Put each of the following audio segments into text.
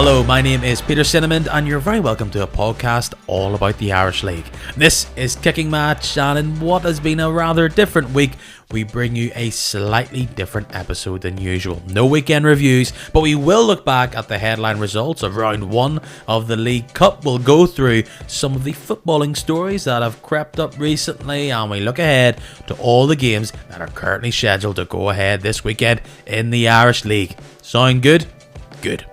Hello, my name is Peter Cinnamon and you're very welcome to a podcast all about the Irish League. This is Kicking Match, and in what has been a rather different week, we bring you a slightly different episode than usual. No weekend reviews, but we will look back at the headline results of round 1 of the League Cup. We'll go through some of the footballing stories that have crept up recently, and we look ahead to all the games that are currently scheduled to go ahead this weekend in the Irish League. Sound good? Good.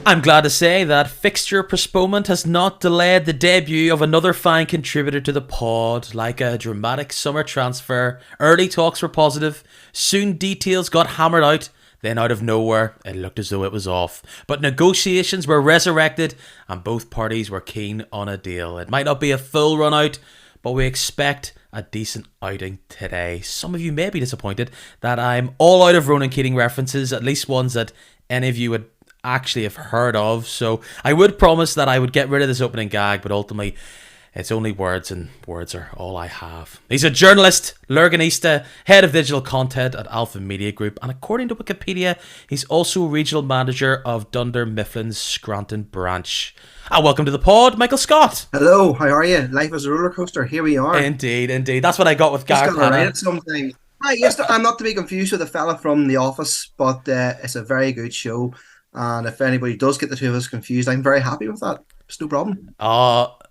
I'm glad to say that fixture postponement has not delayed the debut of another fine contributor to the pod. Like a dramatic summer transfer, early talks were positive, soon details got hammered out, then out of nowhere it looked as though it was off. But negotiations were resurrected and both parties were keen on a deal. It might not be a full run out, but we expect a decent outing today. Some of you may be disappointed that I'm all out of Ronan Keating references, at least ones that any of you would actually have heard of, so I would promise that I would get rid of this opening gag, but ultimately it's only words, and words are all I have. He's a journalist, Lurganista, head of digital content at Alpha Media Group, and according to Wikipedia, he's also regional manager of Dunder Mifflin's Scranton branch. And welcome to the pod, Michael Scott. Hello, how are you? Life is a roller coaster. Here we are. Indeed. That's what I got with Gareth Hanna. Something. Yes, I'm not to be confused with the fella from The Office, but it's a very good show. And if anybody does get the two of us confused, I'm very happy with that. It's no problem.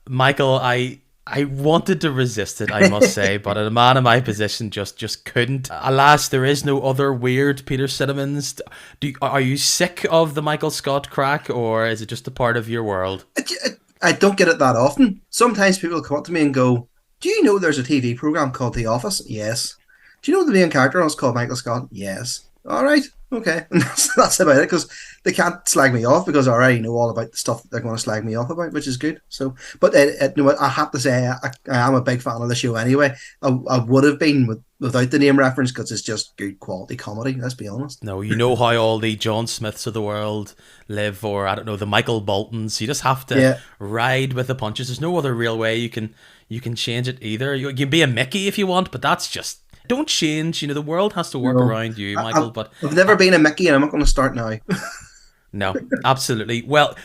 Michael, I wanted to resist it, I must say, but a man in my position just couldn't. Alas, there is no other weird Peter Cinnamons. Are you sick of the Michael Scott crack, or is it just a part of your world? I don't get it that often. Sometimes people come up to me and go, "Do you know there's a TV program called The Office?" Yes. Do you know the main character is called Michael Scott? Yes. All right. Okay, and that's about it, because they can't slag me off because I already know all about the stuff that they're going to slag me off about, which is good. So, but you know what, I have to say I am a big fan of the show anyway. I would have been without the name reference, because it's just good quality comedy, let's be honest. No, you know how all the John Smiths of the world live, or I don't know, the Michael Boltons. You just have to ride with the punches. There's no other real way you can change it either. You can be a Mickey if you want, but that's just... Don't change, the world has to work around you, Michael. But I've never been a Mickey, and I'm not going to start now. No, absolutely. Well,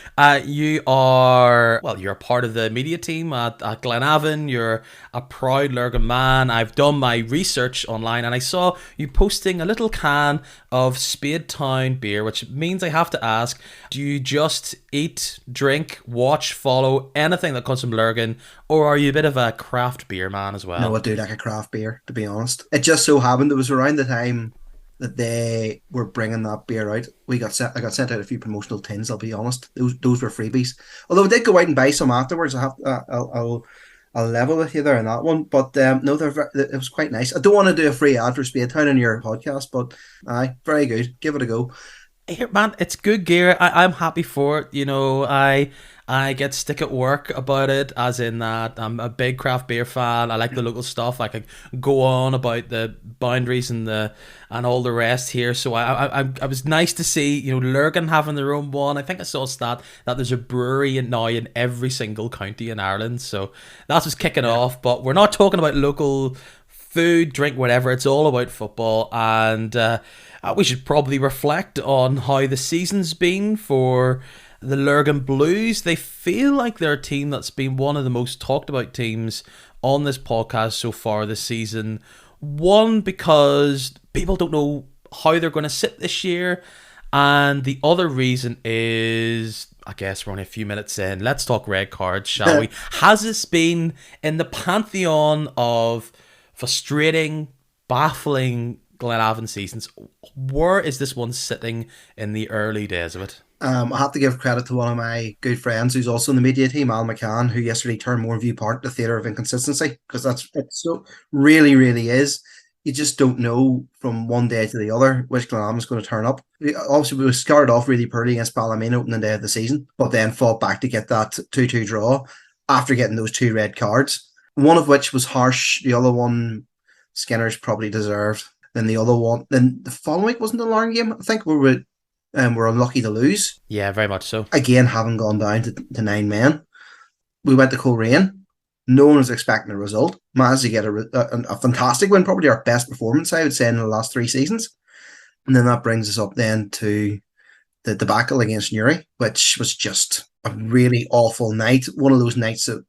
you're a part of the media team at Glenavon. You're a proud Lurgan man. I've done my research online and I saw you posting a little can of Spade Town beer, which means I have to ask, do you just eat, drink, watch, follow anything that comes from Lurgan, or are you a bit of a craft beer man as well? No, I do like a craft beer, to be honest. It just so happened it was around the time that they were bringing that beer out. I got sent out a few promotional tins, I'll be honest. Those were freebies. Although I did go out and buy some afterwards. I'll level with you there on that one. But no, it was quite nice. I don't want to do a free ad for Spade Town on your podcast, but very good. Give it a go. Here, man, it's good gear. I'm happy for it. I get stick at work about it, as in that I'm a big craft beer fan. I like the local stuff. I could go on about the boundaries and all the rest here. So I was nice to see Lurgan having their own one. I think I saw a stat that there's a brewery now in every single county in Ireland. So that's just kicking off. But we're not talking about local food, drink, whatever. It's all about football, and we should probably reflect on how the season's been for the Lurgan Blues. They feel like they're a team that's been one of the most talked about teams on this podcast so far this season. One, because people don't know how they're going to sit this year, and the other reason is, I guess we're only a few minutes in. Let's talk red cards, shall we? Has this been in the pantheon of frustrating, baffling Glenavon seasons? Where is this one sitting in the early days of it? I have to give credit to one of my good friends who's also in the media team, Al McCann, who yesterday turned Moorview Park the theatre of inconsistency, because it so really, really is. You just don't know from one day to the other which Glenavon's going to turn up. Obviously, we started off really poorly against Ballymena opening day of the season, but then fought back to get that 2-2 draw after getting those 2 red cards, one of which was harsh. The other one, Skinner's probably deserved. Then the other one, then the following week wasn't a long game. I think we're unlucky to lose. Yeah, very much so. Again, having gone down to 9 men. We went to Coleraine. No one was expecting a result. Managed to get a fantastic win, probably our best performance, I would say, in the last 3 seasons. And then that brings us up then to the debacle against Newry, which was just a really awful night. One of those nights that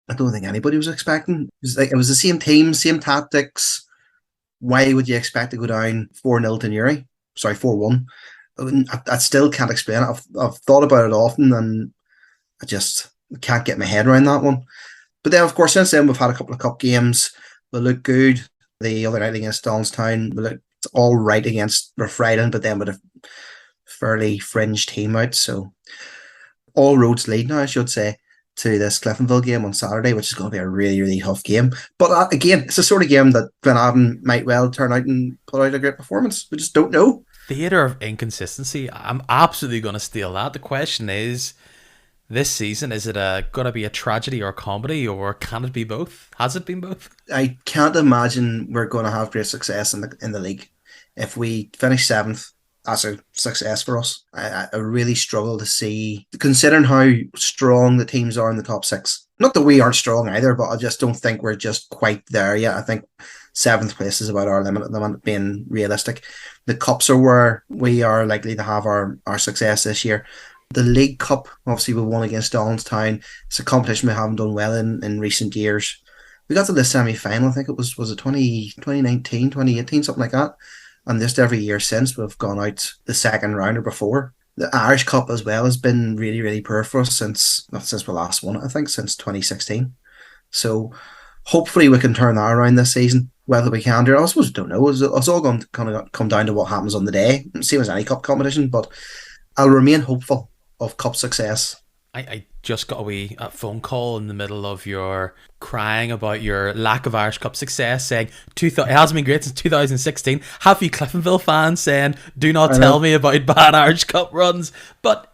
I don't think anybody was expecting. It was the same team, same tactics. Why would you expect to go down 4-0 to Newry? Sorry, 4-1. I still can't explain it. I've thought about it often, and I just can't get my head around that one. But then, of course, since then, we've had a couple of cup games. We look good. The other night against Donstown, we looked all right against Friday, but then with a fairly fringe team out. So all roads lead now, I should say, to this Cliftonville game on Saturday, which is going to be a really, really tough game. But again, it's the sort of game that Glenavon might well turn out and put out a great performance. We just don't know. Theatre of inconsistency. I'm absolutely going to steal that. The question is, this season, is it going to be a tragedy or a comedy, or can it be both? Has it been both? I can't imagine we're going to have great success in the league. If we finish seventh, that's a success for us. I really struggle to see, considering how strong the teams are in the top six. Not that we aren't strong either, but I just don't think we're just quite there yet. I think seventh place is about our limit at the moment, being realistic. The cups are where we are likely to have our success this year. The League Cup, obviously we won against Donstown. It's a competition we haven't done well in recent years. We got to the semi-final, I think it was it 2019, 2018, something like that. And just every year since, we've gone out the second round or before. The Irish Cup as well has been really, really poor for us since we last won it, I think, since 2016. So hopefully we can turn that around this season. Whether we can do it, I suppose we don't know. It's all going to kind of come down to what happens on the day, same as any cup competition, but I'll remain hopeful of cup success. I just got a wee phone call in the middle of your crying about your lack of Irish Cup success, saying it hasn't been great since 2016. Have you Cliftonville fans saying, do not tell me about bad Irish Cup runs? But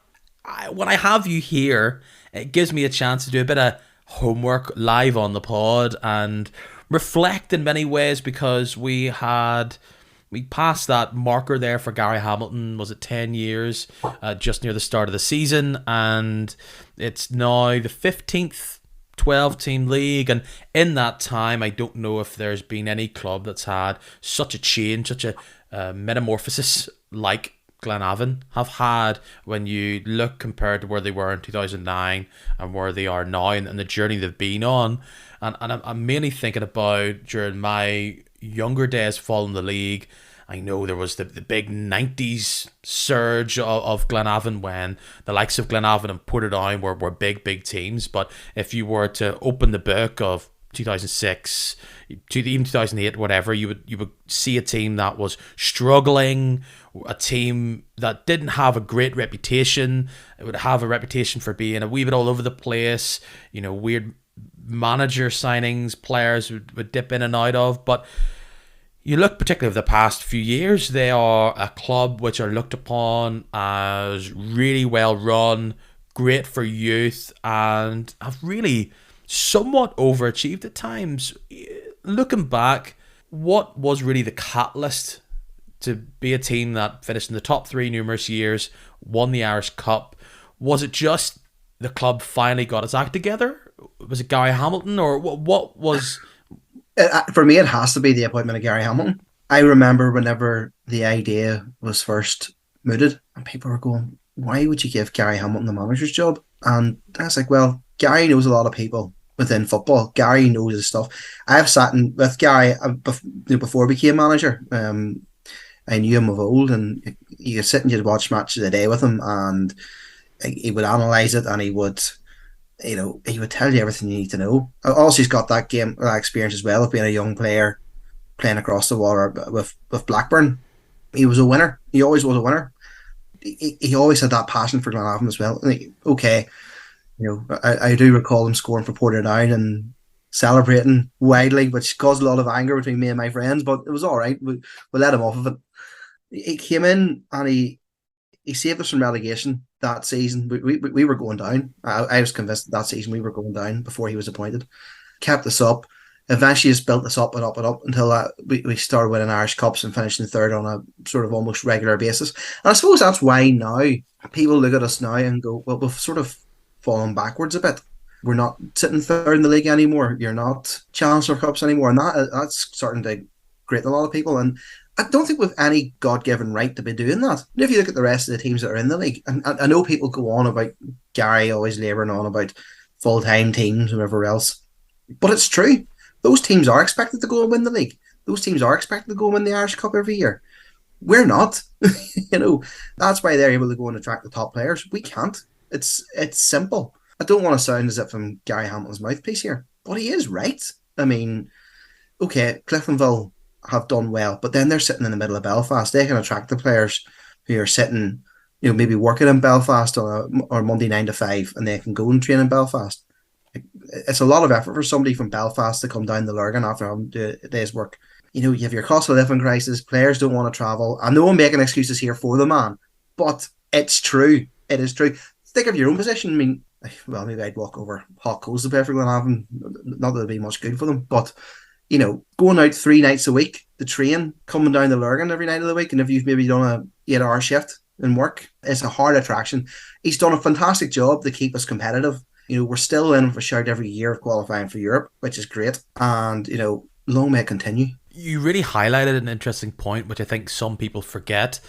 when I have you here, it gives me a chance to do a bit of homework live on the pod and reflect in many ways, because we passed that marker there for Gary Hamilton. Was it 10 years? Just near the start of the season, and it's now the 15th 12-team league, and in that time I don't know if there's been any club that's had such a change, such a metamorphosis like Glenavon have had when you look compared to where they were in 2009 and where they are now, and the journey they've been on. And I'm mainly thinking about during my younger days following the league. I know there was the big 90s surge of Glenavon when the likes of Glenavon and Portadown were big teams. But if you were to open the book of 2006 to even 2008, whatever, you would see a team that was struggling, a team that didn't have a great reputation. It would have a reputation for being a wee bit all over the place, weird manager signings players would dip in and out of. But you look particularly over the past few years, they are a club which are looked upon as really well run, great for youth, and have really somewhat overachieved at times. Looking back, what was really the catalyst to be a team that finished in the top three numerous years, won the Irish Cup? Was it just the club finally got its act together? Was it Gary Hamilton, or what was... For me, it has to be the appointment of Gary Hamilton. I remember whenever the idea was first mooted, and people were going, why would you give Gary Hamilton the manager's job? And I was like, well, Gary knows a lot of people within football. Gary knows his stuff. I've sat with Gary before he became manager. I knew him of old, and you could sit and you'd watch matches a day with him, and he would analyse it, and he would tell you everything you need to know. Also, he's got that experience as well of being a young player playing across the water with Blackburn. He was a winner. He always was a winner. He always had that passion for Glenavon as well. I do recall him scoring for Portadown and celebrating widely, which caused a lot of anger between me and my friends, but it was all right. We let him off of it. He came in and he saved us from relegation that season. We were going down. I was convinced that season we were going down before he was appointed. Kept us up. Eventually just built us up and up and up until we started winning Irish Cups and finishing third on a sort of almost regular basis. And I suppose that's why now people look at us now and go, well, we've sort of fallen backwards a bit. We're not sitting third in the league anymore. You're not Challenger Cups anymore. And that's starting to grate a lot of people. And I don't think we've any God-given right to be doing that. And if you look at the rest of the teams that are in the league, and I know people go on about Gary always labouring on about full-time teams and whatever else, but it's true. Those teams are expected to go and win the league. Those teams are expected to go and win the Irish Cup every year. We're not. That's why they're able to go and attract the top players. We can't. It's simple. I don't want to sound as if I'm Gary Hamilton's mouthpiece here, but he is right. I mean, okay, Cliftonville have done well, but then they're sitting in the middle of Belfast. They can attract the players who are sitting, maybe working in Belfast or Monday 9 to 5, and they can go and train in Belfast. It's a lot of effort for somebody from Belfast to come down to Lurgan after having to do a day's work. You have your cost of living crisis. Players don't want to travel. I know I'm making excuses here for the man, but it's true. It is true. Think of your own position. I mean, well, maybe I'd walk over hot coals to pay for Glenavon. Not that it'd be much good for them, but going out 3 nights a week, the train, coming down to Lurgan every night of the week, and if you've maybe done a 8-hour shift in work, it's a hard attraction. He's done a fantastic job to keep us competitive. We're still in for a shout every year of qualifying for Europe, which is great. And, long may it continue. You really highlighted an interesting point, which I think some people forget.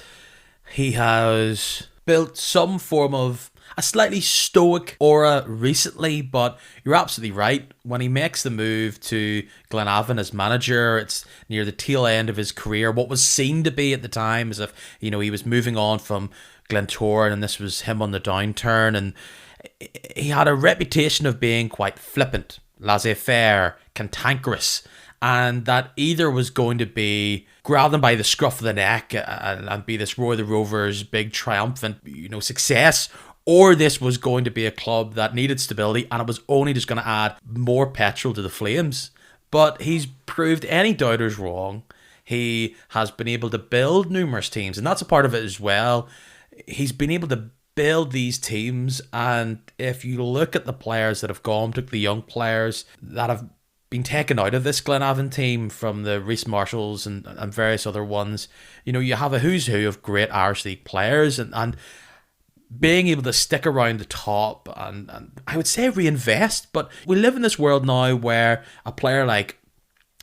He has built some form of a slightly stoic aura recently, but you're absolutely right. When he makes the move to Glenavon as manager, it's near the tail end of his career. What was seen to be at the time as if, he was moving on from Glentoran and this was him on the downturn. And he had a reputation of being quite flippant, laissez-faire, cantankerous, and that either was going to be grab them by the scruff of the neck and be this Roy the Rovers' big triumphant, success, or this was going to be a club that needed stability and it was only just going to add more petrol to the flames. But he's proved any doubters wrong. He has been able to build numerous teams, and that's a part of it as well. He's been able to build these teams, and if you look at the players that have gone, particularly young players that have been taken out of this Glenavon team from the Reece Marshalls and various other ones, you have a who's who of great Irish League players, and being able to stick around the top and I would say reinvest. But we live in this world now where a player like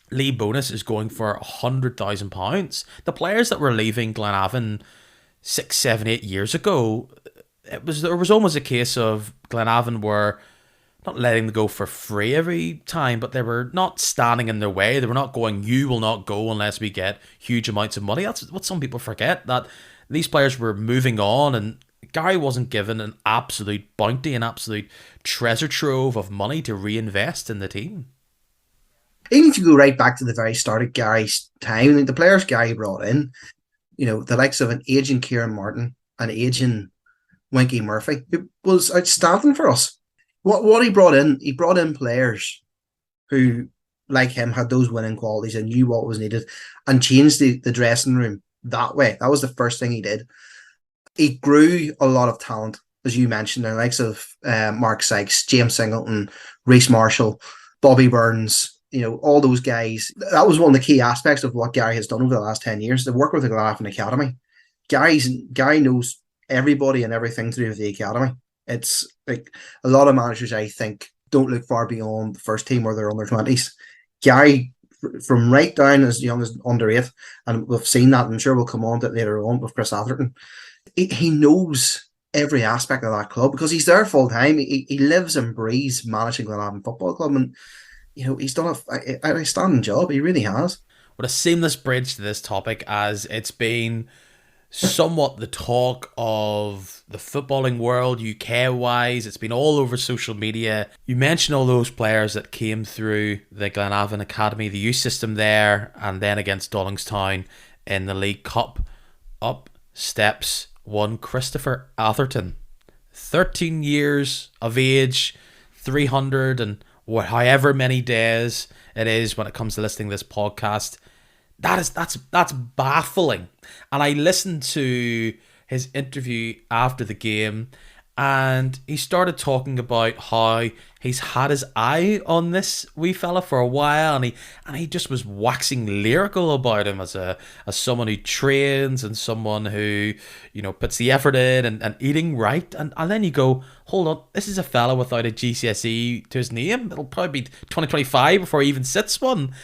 Lee Bonus is going for £100,000. The players that were leaving Glenavon 6, 7, 8 years ago, there was almost a case of Glenavon were not letting them go for free every time, but they were not standing in their way. They were not going, you will not go unless we get huge amounts of money. That's what some people forget, that these players were moving on, and Gary wasn't given an absolute bounty, an absolute treasure trove of money to reinvest in the team. Even if you go right back to the very start of Gary's time, the players Gary brought in, the likes of an aging Kieran Martin, an aging Winky Murphy, it was outstanding for us. What he brought in players who, like him, had those winning qualities and knew what was needed and changed the dressing room that way. That was the first thing he did. He grew a lot of talent, as you mentioned, the likes of Mark Sykes, James Singleton, Reece Marshall, Bobby Burns, all those guys. That was one of the key aspects of what Gary has done over the last 10 years, the work with the Glenavon Academy. Gary knows everybody and everything to do with the academy. It's like a lot of managers, I think, don't look far beyond the first team or their under 20s. Gary, from right down as young as under 8, and we've seen that, I'm sure we'll come on to it later on with Chris Atherton, he knows every aspect of that club because he's there full time. He lives and breathes managing Glenavon Football Club, and he's done a outstanding job. He really has. What a seamless bridge to this topic, as it's been somewhat the talk of the footballing world UK-wise. It's been all over social media. You mentioned all those players that came through the Glenavon Academy, the youth system there, and then against Dollingstown in the League Cup. Up steps one Christopher Atherton, 13 years of age, 300 and however many days it is when it comes to listening to this podcast. That's baffling. And I listened to his interview after the game, and he started talking about how he's had his eye on this wee fella for a while, and he just was waxing lyrical about him as someone who trains and someone who puts the effort in and eating right, and then you go, hold on, this is a fella without a GCSE to his name. It'll probably be 2025 before he even sits one.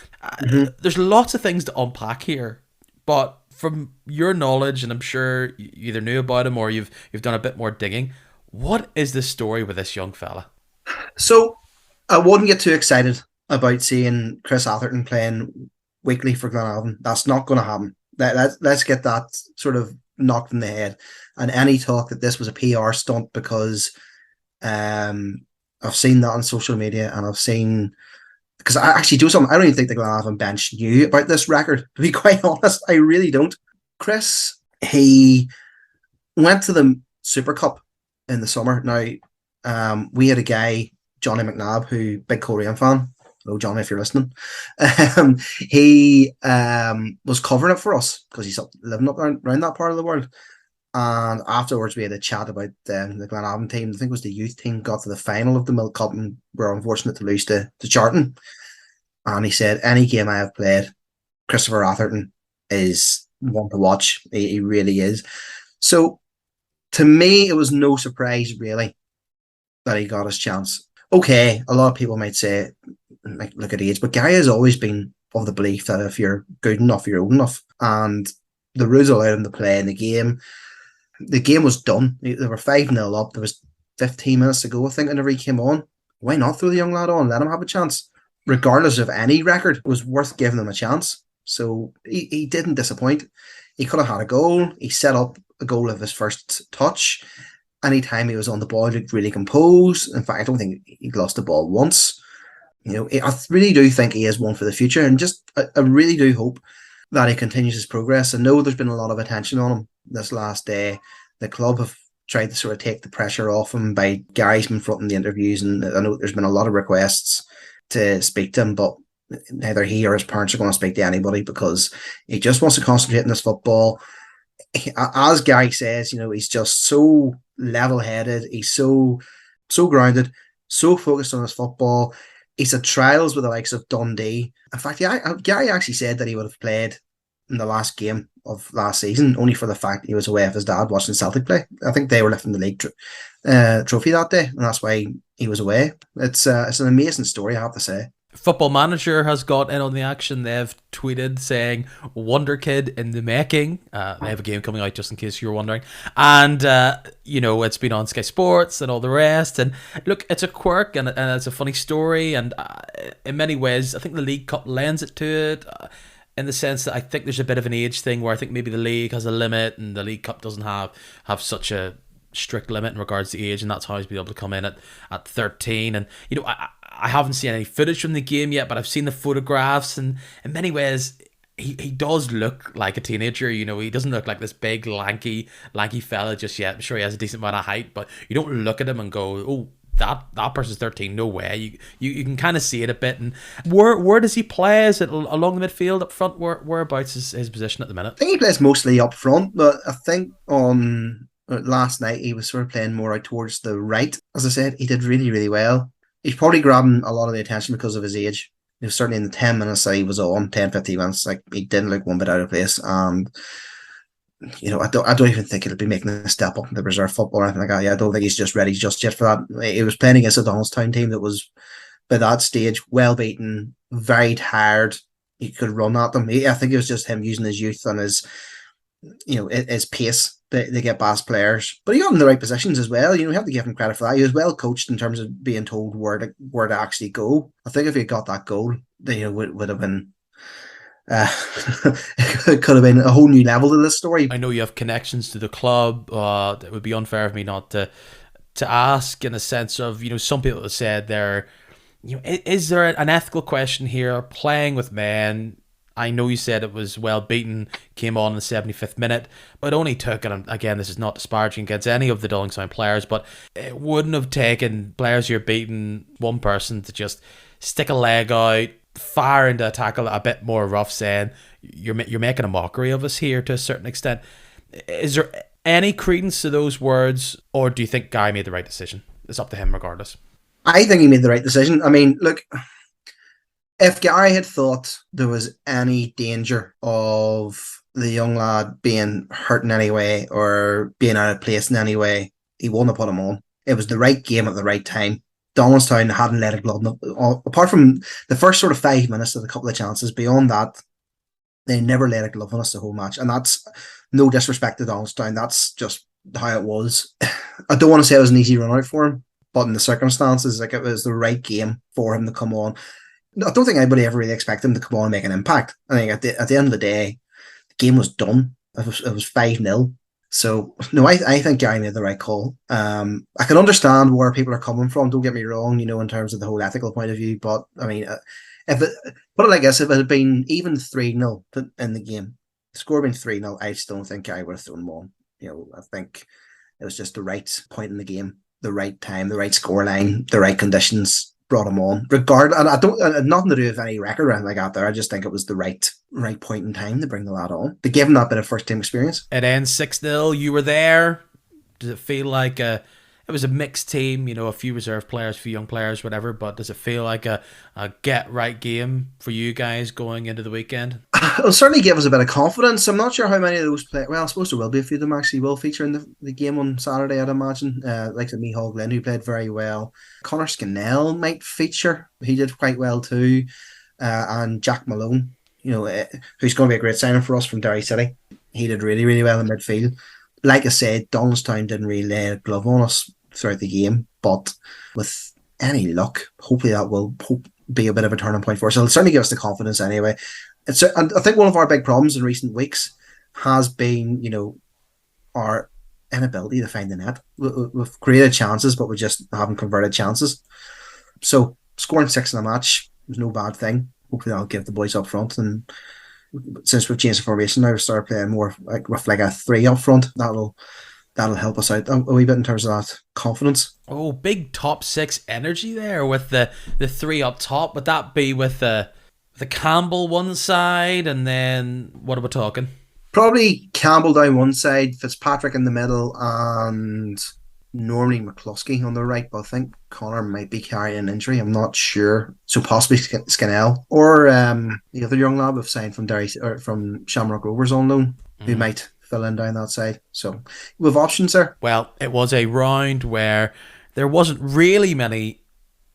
There's lots of things to unpack here, But from your knowledge, and I'm sure you either knew about him or you've done a bit more digging, what is the story with this young fella? So I wouldn't get too excited about seeing Chris Atherton playing weekly for Glenavon. That's not going to happen. Let's get that sort of knocked in the head. And any talk that this was a PR stunt because I've seen that on social media, and I've seen, because I actually do something. I don't even think the Glenavon bench knew about this record. To be quite honest, I really don't. Chris, he went to the Super Cup in the summer. Now, we had a guy, Johnny McNabb, who big Korean fan. Hello, Johnny, if you're listening. He was covering it for us because he's living up around that part of the world. And afterwards, we had a chat about the Glenavon team. I think it was the youth team got to the final of the Milk Cup and were unfortunate to lose to Charlton. And he said, any game I have played, Christopher Atherton is one to watch. He really is. So to me, it was no surprise, really, that he got his chance. Okay, a lot of people might say, like, look at age, but Guy has always been of the belief that if you're good enough, you're old enough. And the rules allowed him to play in the game. The game was done. They were 5-0 up. There was 15 minutes to go, I think, whenever he came on. Why not throw the young lad on? Let him have a chance. Regardless of any record, it was worth giving him a chance. So he didn't disappoint. He could have had a goal. He set up a goal of his first touch. Anytime he was on the ball, he looked really composed. In fact, I don't think he lost the ball once. I really do think he is one for the future. And I really do hope that he continues his progress. I know there's been a lot of attention on him this last day. The club have tried to sort of take the pressure off him by Gary's been fronting the interviews, and I know there's been a lot of requests to speak to him, but neither he or his parents are going to speak to anybody because he just wants to concentrate on his football. As Gary says, he's just so level-headed. He's so grounded, so focused on his football. He's had trials with the likes of Dundee. In fact, Gary actually said that he would have played in the last game of last season, only for the fact he was away with his dad watching Celtic play. I think they were lifting the league trophy that day, and that's why he was away. It's an amazing story, I have to say. Football Manager has got in on the action. They've tweeted saying Wonder Kid in the making. They have a game coming out, just in case you were wondering. And, it's been on Sky Sports and all the rest. And look, it's a quirk and it's a funny story. And in many ways, I think the League Cup lends it to it. In the sense that I think there's a bit of an age thing where I think maybe the league has a limit and the League Cup doesn't have such a strict limit in regards to age, and that's how he's been able to come in at 13. And I haven't seen any footage from the game yet, but I've seen the photographs, and in many ways he does look like a teenager. He doesn't look like this big lanky fella just yet. I'm sure he has a decent amount of height, but you don't look at him and go, oh, that person's 13, no way. You can kind of see it a bit. And where does he play? Is it along the midfield, up front? Whereabouts is his position at the minute? I think he plays mostly up front, but I think on last night he was sort of playing more out towards the right. As I said, he did really, really well. He's probably grabbing a lot of the attention because of his age. Certainly in the 10 minutes that he was on, 10, 15 minutes, like, he didn't look one bit out of place. And I don't even think he'll be making a step up in the reserve football or anything like that. Yeah, I don't think he's just ready just yet for that. He was playing against a Donaldstown team that was, by that stage, well beaten, very tired. He could run at them. I think it was just him using his youth and his pace to get past players. But he got in the right positions as well. You have to give him credit for that. He was well coached in terms of being told where to actually go. I think if he got that goal, would have been it could have been a whole new level to this story. I know you have connections to the club. It would be unfair of me not to ask, in a sense of, some people have said there, is there an ethical question here? Playing with men, I know you said it was well beaten, came on in the 75th minute, but only took, and again, this is not disparaging against any of the Dollingstown players, but it wouldn't have taken players you're beating, one person to just stick a leg out, fire into a tackle a bit more rough, saying you're making a mockery of us here to a certain extent. Is there any credence to those words, or do you think Guy made the right decision? It's up to him regardless. I think he made the right decision. I mean, look, if Gary had thought there was any danger of the young lad being hurt in any way or being out of place in any way, he wouldn't have put him on. It was the right game at the right time. Donaldstown hadn't let it glove, apart from the first sort of 5 minutes of a couple of chances. Beyond that, They never let a glove on us the whole match, and that's no disrespect to Donaldstown. That's just how it was. I don't want to say it was an easy run out for him, but in the circumstances, like it was the right game for him to come on. I don't think anybody ever really expected him to come on and make an impact. I think at the end of the day, the game was done. It was 5-0. So no, I think Gary made the right call. I can understand where people are coming from. Don't get me wrong, in terms of the whole ethical point of view. But I mean, if it put it like this, if it had been even 3-0 in the game, the score being 3-0, I still don't think Gary would have thrown him on. I think it was just the right point in the game, the right time, the right scoreline, the right conditions brought him on. Regardless, and I don't nothing to do with any record or anything like that. There, I just think it was the right point in time to bring the lad on, to give him that bit of first team experience. It ends 6-0. You were there. Does it feel like it was a mixed team? A few reserve players, a few young players, whatever. But does it feel like a get right game for you guys going into the weekend? It'll certainly give us a bit of confidence. I'm not sure how many of those play. Well, I suppose there will be a few of them actually will feature in the game on Saturday, I'd imagine. Like the Micheál Glenn, who played very well. Connor Scannell might feature. He did quite well too. And Jack Malone, who's going to be a great signing for us from Derry City. He did really, really well in midfield. Like I said, Donaldstown didn't really lay a glove on us throughout the game, but with any luck, hopefully that will be a bit of a turning point for us. It'll certainly give us the confidence anyway. And I think one of our big problems in recent weeks has been, our inability to find the net. We've created chances, but we just haven't converted chances. So scoring 6 in a match was no bad thing. Hopefully that'll give the boys up front. And since we've changed the formation now, we start playing more with a 3 up front. That'll help us out a wee bit in terms of that confidence. Oh, big top 6 energy there with the 3 up top. Would that be with the Campbell one side, and then what are we talking? Probably Campbell down one side, Fitzpatrick in the middle, and normally McCluskey on the right. But I think Connor might be carrying an injury. I'm not sure. So possibly Scannell or the other young lad we've signed from Derry or from Shamrock Rovers on loan, who might fill in down that side. So we have options there. Well, it was a round where there wasn't really many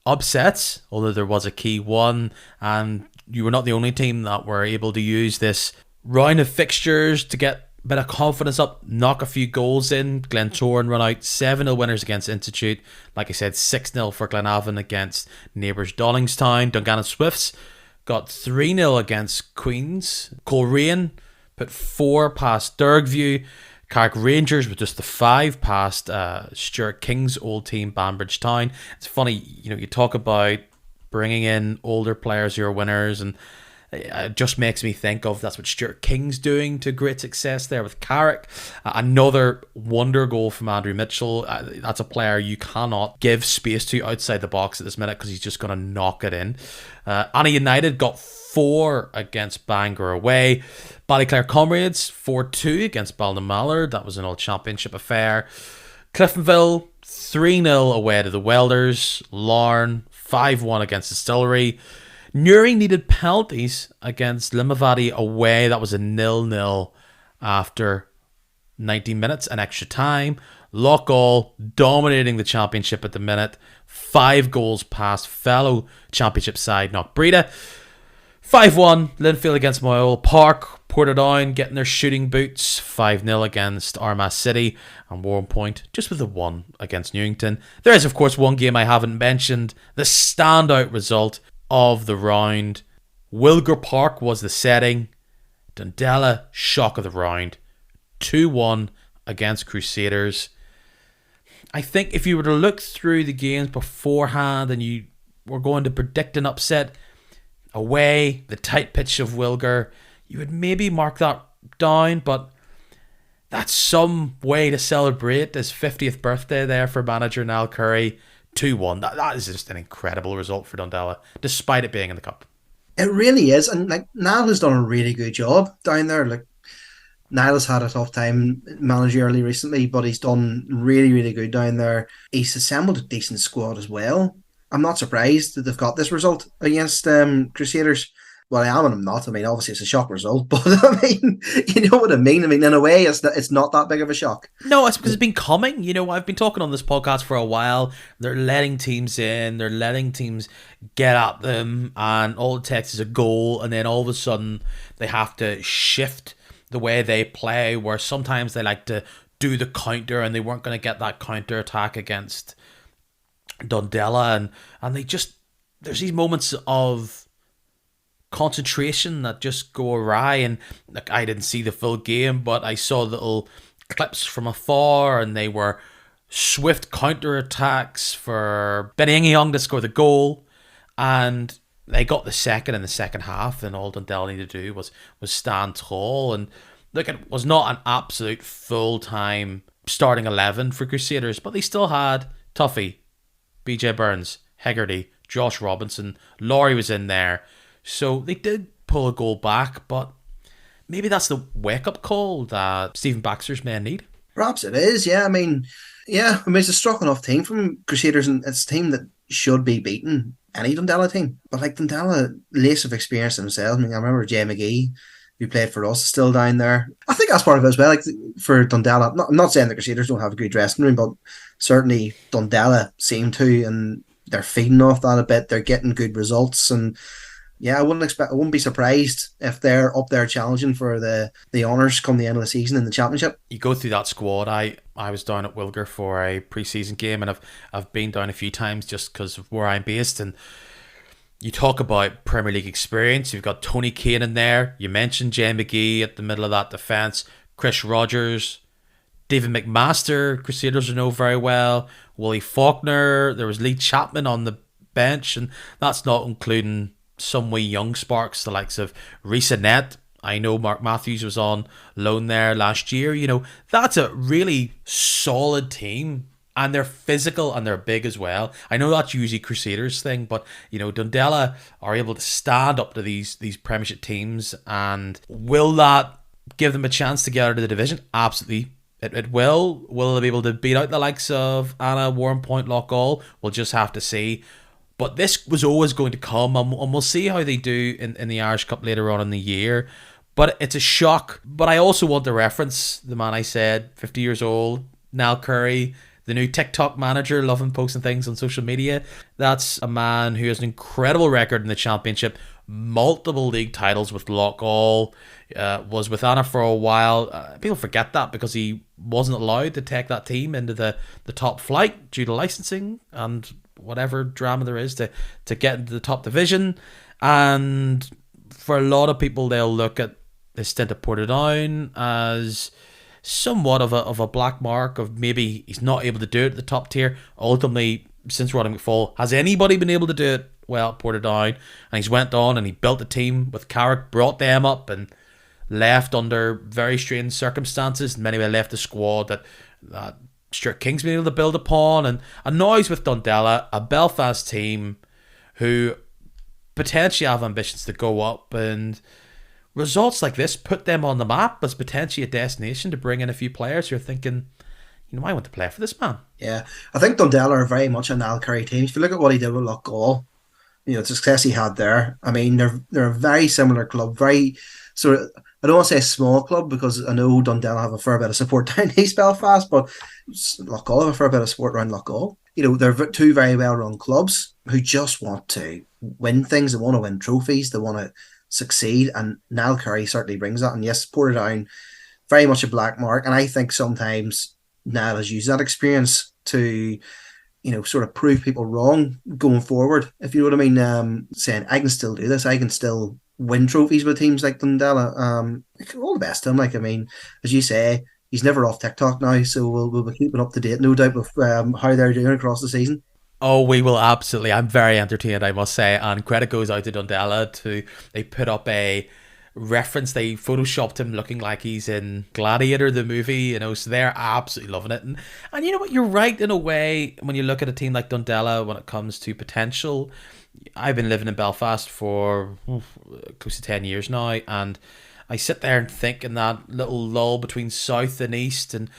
upsets, although there was a key one, and you were not the only team that were able to use this round of fixtures to get a bit of confidence up, knock a few goals in. Glentoran run out 7-0 winners against Institute. Like I said, 6-0 for Glenavon against neighbours Donningstown. Dungannon Swifts got 3-0 against Queens. Coleraine put 4 past Dergview. Carrick Rangers with just the 5 past Stuart King's old team, Banbridge Town. It's funny, you talk about bringing in older players who are winners, and it just makes me think of that's what Stuart King's doing to great success there with Carrick. Another wonder goal from Andrew Mitchell. That's a player you cannot give space to outside the box at this minute because he's just going to knock it in. Anna United got 4 against Bangor away. Ballyclare Comrades 4-2 against Ballinamallard. That was an old championship affair. Cliftonville 3-0 away to the Welders. Larne 5-1 against Distillery. Newry needed penalties against Limavady away. That was a 0-0 after 90 minutes and extra time. Loughgall dominating the championship at the minute. 5 goals past fellow championship side Knockbreda. 5-1 Linfield against Moyle Park. Portadown getting their shooting boots. 5-0 against Armagh City. And Warrenpoint just with a 1 against Newington. There is, of course, one game I haven't mentioned. The standout result of the round. Wilger Park was the setting. Dundela, shock of the round. 2-1 against Crusaders. I think if you were to look through the games beforehand and you were going to predict an upset away, the tight pitch of Wilger, you would maybe mark that down, but that's some way to celebrate his 50th birthday there for manager Niall Curry. 2-1. That is just an incredible result for Dundela, despite it being in the cup. It really is, and Niall has done a really good job down there. Niall has had a tough time managerially recently, but he's done really, really good down there. He's assembled a decent squad as well. I'm not surprised that they've got this result against Crusaders. Well, I am and I'm not. I mean, obviously it's a shock result, but I mean, you know what I mean. I mean, in a way, it's not that big of a shock. No, it's because it's been coming. I've been talking on this podcast for a while. They're letting teams in, they're letting teams get at them, and all it takes is a goal, and then all of a sudden they have to shift the way they play, where sometimes they like to do the counter, and they weren't going to get that counter attack against Dundela, and they just, there's these moments of concentration that just go awry. And like, I didn't see the full game, but I saw little clips from afar, and they were swift counter attacks for Benny Young to score the goal, and they got the second in the second half, and all Dundee needed to do was stand tall. And look, it was not an absolute full time starting 11 for Crusaders, but they still had Tuffy, BJ Burns, Hegarty, Josh Robinson, Laurie was in there. So they did pull a goal back, but maybe that's the wake-up call that Stephen Baxter's men need. Perhaps it is, yeah. I mean, it's a strong enough team from Crusaders, and it's a team that should be beaten any Dundela team. But like Dundela, lace of experience themselves. I mean, I remember Jay McGee, who played for us, is still down there. I think that's part of it as well. Like for Dundela, I'm not saying the Crusaders don't have a good dressing room, but certainly Dundela seem to, and they're feeding off that a bit. They're getting good results, and yeah, I wouldn't be surprised if they're up there challenging for the honours come the end of the season in the championship. You go through that squad. I was down at Wilger for a pre-season game, and I've been down a few times just because of where I'm based. And you talk about Premier League experience. You've got Tony Kane in there. You mentioned Jay McGee at the middle of that defence. Chris Rogers, David McMaster, Crusaders know very well. Willie Faulkner. There was Lee Chapman on the bench, and that's not including some wee young sparks, the likes of Rhys Annette. I know Mark Matthews was on loan there last year. That's a really solid team, and they're physical and they're big as well. I know that's usually Crusaders' thing, but Dundela are able to stand up to these Premiership teams, and will that give them a chance to get out of the division? Absolutely. It will. Will they be able to beat out the likes of Anna, Warrenpoint, Loughgall? We'll just have to see. But this was always going to come, and we'll see how they do in the Irish Cup later on in the year. But it's a shock. But I also want to reference the man I said, 50 years old, Niall Curry, the new TikTok manager, loving posting things on social media. That's a man who has an incredible record in the Championship, multiple league titles with Loughgall, was with Anna for a while. People forget that because he wasn't allowed to take that team into the top flight due to licensing and whatever drama there is to get into the top division. And for a lot of people, they'll look at his stint at Portadown as somewhat of a black mark of maybe he's not able to do it at the top tier. Ultimately, since Roddy McFall, has anybody been able to do it well at Portadown? And he's went on and he built a team with Carrick, brought them up, and left under very strange circumstances. And many left a squad that Stuart King's been able to build upon, and now he's with Dundela, a Belfast team who potentially have ambitions to go up, and results like this put them on the map as potentially a destination to bring in a few players who are thinking, I want to play for this man. Yeah, I think Dundela are very much a Niall Curry team. If you look at what he did with Loughgall, the success he had there. I mean, they're a very similar club, very sort of. I don't want to say a small club because I know Dundela have a fair bit of support down East Belfast, but Loughgall have a fair bit of support around Loughgall. They're two very well-run clubs who just want to win things. They want to win trophies. They want to succeed, and Niall Curry certainly brings that. And yes, Portadown, very much a black mark, and I think sometimes Niall has used that experience to sort of prove people wrong going forward, if you know what I mean. Saying, I can still do this, I can still win trophies with teams like Dundela. All the best to him. Like, I mean, as you say, he's never off TikTok now, so we'll be keeping up to date, no doubt, with how they're doing across the season. Oh, we will absolutely. I'm very entertained, I must say, and credit goes out to Dundela. They put up a reference. They photoshopped him looking like he's in Gladiator, the movie, so they're absolutely loving it. And you know what, you're right in a way when you look at a team like Dundela when it comes to potential. I've been living in Belfast for close to 10 years now, and I sit there and think in that little lull between south and east, and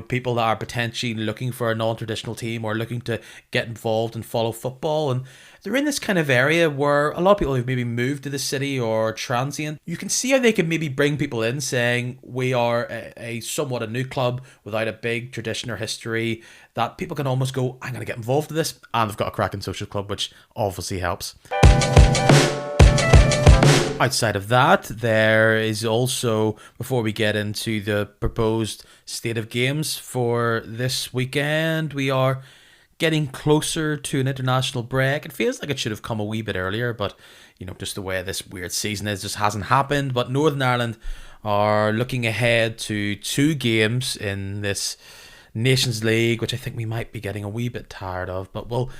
people that are potentially looking for a non-traditional team or looking to get involved and follow football, and they're in this kind of area where a lot of people who've maybe moved to the city or transient, you can see how they can maybe bring people in saying we are a somewhat a new club without a big tradition or history, that people can almost go, I'm going to get involved in this, and they've got a cracking social club, which obviously helps. Outside of that, there is also, before we get into the proposed state of games for this weekend, we are getting closer to an international break. It feels like it should have come a wee bit earlier, but just the way this weird season is, just hasn't happened. But Northern Ireland are looking ahead to 2 games in this Nations League, which I think we might be getting a wee bit tired of, but we'll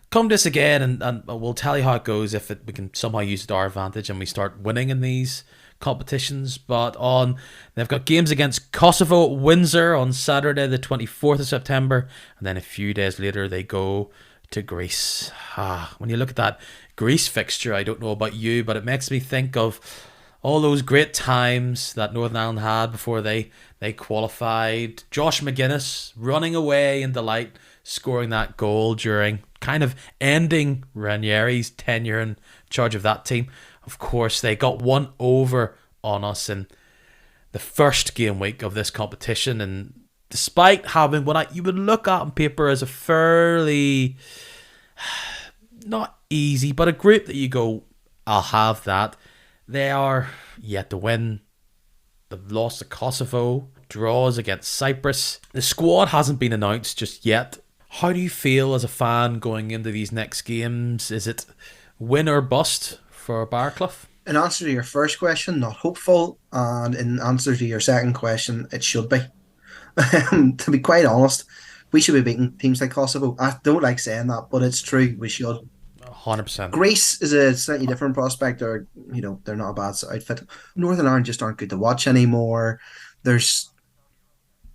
come to this again, and we'll tell you how it goes if we can somehow use it to our advantage and we start winning in these competitions. But they've got games against Kosovo at Windsor on Saturday the 24th of September, and then a few days later they go to Greece. When you look at that Greece fixture, I don't know about you, but it makes me think of all those great times that Northern Ireland had before they qualified. Josh McGuinness running away in delight, scoring that goal during kind of ending Ranieri's tenure in charge of that team. Of course, they got one over on us in the first game week of this competition, and despite having what you would look at on paper as a fairly, not easy, but a group that you go, I'll have that, they are yet to win. They've lost to Kosovo, draws against Cyprus. The squad hasn't been announced just yet. How do you feel as a fan going into these next games? Is it win or bust for Baraclough? In answer to your first question, not hopeful, and in answer to your second question, it should be. To be quite honest, we should be beating teams like Kosovo. I don't like saying that, but it's true. We should. 100%. Greece is a slightly different prospect, or they're not a bad outfit. Northern Ireland just aren't good to watch anymore. There's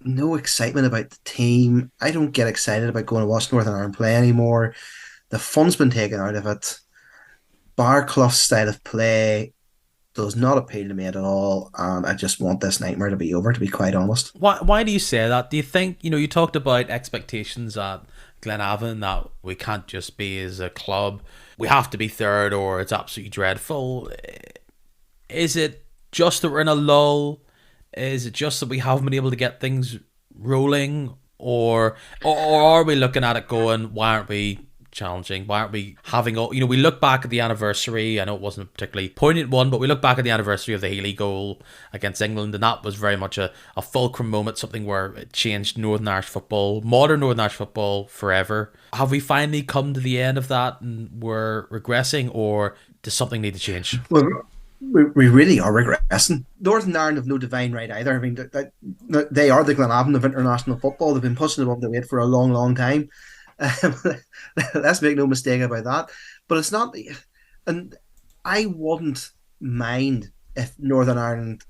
no excitement about the team. I don't get excited about going to watch Northern Ireland play anymore. The fun's been taken out of it. Baraclough's style of play does not appeal to me at all, and I just want this nightmare to be over, to be quite honest. Why do you say that? Do you think, you talked about expectations at Glenavon, that we can't just be as a club, we have to be third or it's absolutely dreadful? Is it just that we're in a lull? Is it just that we haven't been able to get things rolling, or are we looking at it going, why aren't we challenging? Why aren't we having all? We look back at the anniversary. I know it wasn't a particularly poignant one, but we look back at the anniversary of the Healy goal against England, and that was very much a fulcrum moment, something where it changed Northern Irish football, modern Northern Irish football, forever. Have we finally come to the end of that and we're regressing, or does something need to change? Well, we really are regressing. Northern Ireland have no divine right either. I mean, they are the Glenavon of international football. They've been pushing above their weight for a long, long time. Let's make no mistake about that. But it's not, and I wouldn't mind if Northern Ireland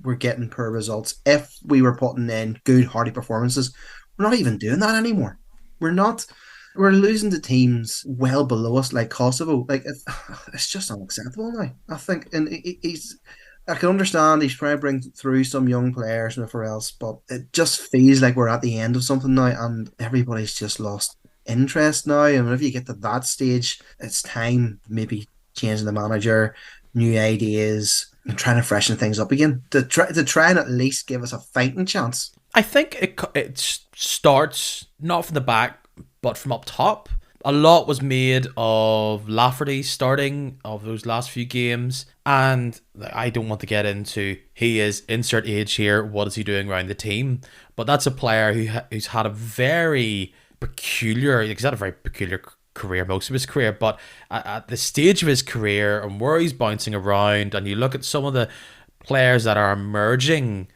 were getting poor results, if we were putting in good, hearty performances. We're not even doing that anymore. We're not. We're losing to teams well below us, like Kosovo. Like it's just unacceptable now, I think. And I can understand he's trying to bring through some young players and whatever else, but it just feels like we're at the end of something now, and everybody's just lost interest now. And whenever you get to that stage, it's time maybe changing the manager, new ideas, and trying to freshen things up again to try and at least give us a fighting chance. I think it starts not from the back, but from up top. A lot was made of Lafferty starting of those last few games, and I don't want to get into he is insert age here, what is he doing around the team, but that's a player who's had a very peculiar, he's had a very peculiar career most of his career, but at the stage of his career and where he's bouncing around, and you look at some of the players that are emerging,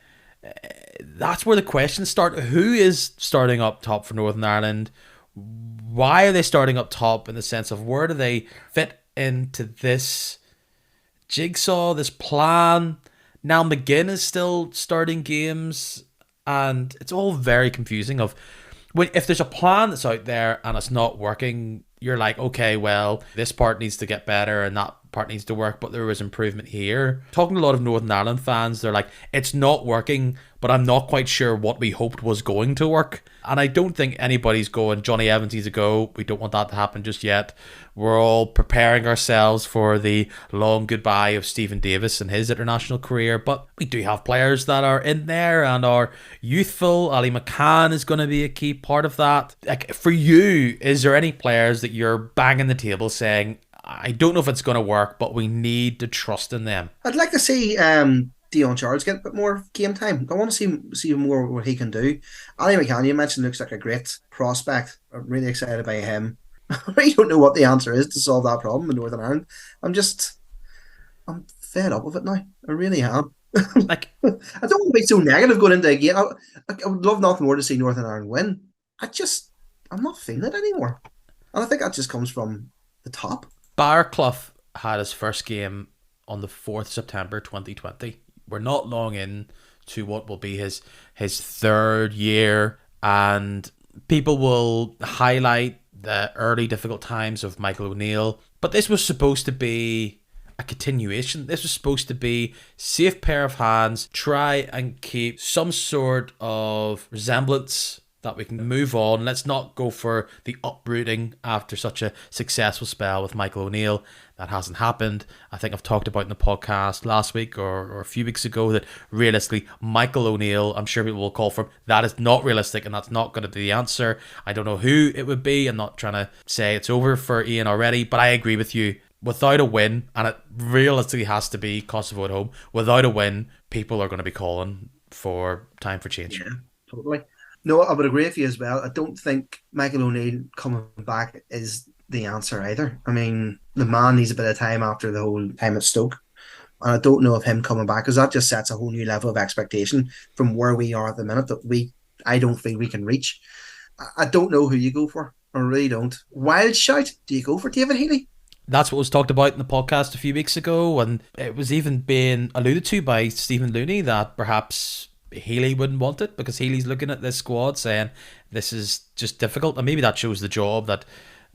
that's where the questions start. Who is starting up top for Northern Ireland? Why are they starting up top, in the sense of where do they fit into this jigsaw, this plan? Now McGinn is still starting games, and it's all very confusing. If there's a plan that's out there and it's not working, you're like, okay, well, this part needs to get better and that part needs to work, but there was improvement here. Talking to a lot of Northern Ireland fans, they're like, it's not working, but I'm not quite sure what we hoped was going to work. And I don't think anybody's going, Johnny Evans needs to go. We don't want that to happen just yet. We're all preparing ourselves for the long goodbye of Stephen Davis and his international career. But we do have players that are in there and are youthful. Ali McCann is going to be a key part of that. Like, for you, is there any players that you're banging the table saying, I don't know if it's going to work, but we need to trust in them? I'd like to see Dion Charles get a bit more game time. I want to see more what he can do. Ali McCann, you mentioned, looks like a great prospect. I'm really excited by him. I really don't know what the answer is to solve that problem in Northern Ireland. I'm fed up with it now. I really am. Like, I don't want to be so negative going into a game. I would love nothing more to see Northern Ireland win. I'm not feeling it anymore. And I think that just comes from the top. Baraclough had his first game on the 4th September 2020. We're not long in to what will be his third year, and people will highlight the early difficult times of Michael O'Neill, but this was supposed to be a continuation. This was supposed to be safe pair of hands, try and keep some sort of resemblance that we can move on. Let's not go for the uprooting after such a successful spell with Michael O'Neill. That hasn't happened. I think I've talked about in the podcast last week or a few weeks ago that realistically, Michael O'Neill, I'm sure people will call for him, that is not realistic and that's not going to be the answer. I don't know who it would be. I'm not trying to say it's over for Ian already, but I agree with you. Without a win, and it realistically has to be Kosovo at home, without a win, people are going to be calling for time for change. Yeah, totally. No, I would agree with you as well. I don't think Michael O'Neill coming back is the answer either. I mean, the man needs a bit of time after the whole time at Stoke. And I don't know if him coming back, because that just sets a whole new level of expectation from where we are at the minute that I don't think we can reach. I don't know who you go for. I really don't. Wild shout, do you go for David Healy? That's what was talked about in the podcast a few weeks ago, and it was even being alluded to by Stephen Looney that perhaps Healy wouldn't want it because Healy's looking at this squad saying this is just difficult, and maybe that shows the job that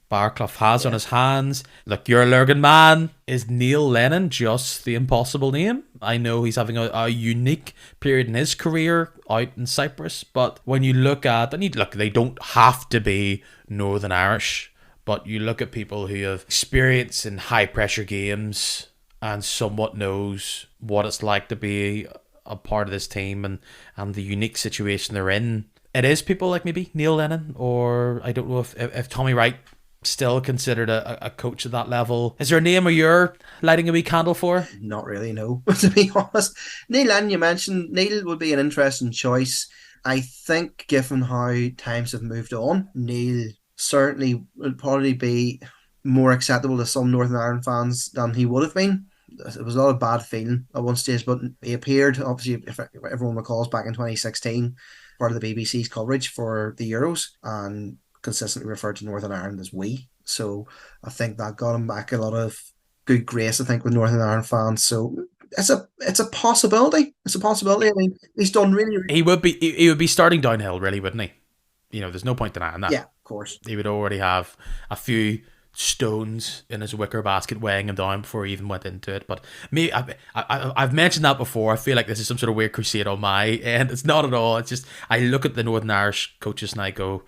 Baraclough has on his hands. Look, you're a Lurgan man. Is Neil Lennon just the impossible name? I know he's having a unique period in his career out in Cyprus, but when you look at, they don't have to be Northern Irish, but you look at people who have experience in high pressure games and somewhat knows what it's like to be a part of this team and the unique situation they're in. It is people like maybe Neil Lennon, or I don't know if Tommy Wright still considered a coach at that level. Is there a name you're lighting a wee candle for? Not really, no, to be honest. Neil Lennon, you mentioned, Neil would be an interesting choice. I think given how times have moved on, Neil certainly would probably be more acceptable to some Northern Ireland fans than he would have been. It was a lot of bad feeling at one stage, but he appeared, obviously, if everyone recalls, back in 2016, part of the BBC's coverage for the Euros, and consistently referred to Northern Ireland as we. So I think that got him back a lot of good grace, I think, with Northern Ireland fans. So it's a possibility. It's a possibility. I mean, he's done really. He would be starting downhill, really, wouldn't he? There's no point denying that. Yeah, of course. He would already have a few stones in his wicker basket weighing him down before he even went into it. But me, I've mentioned that before. I feel like this is some sort of weird crusade on my end. It's not at all. It's just I look at the Northern Irish coaches and I go,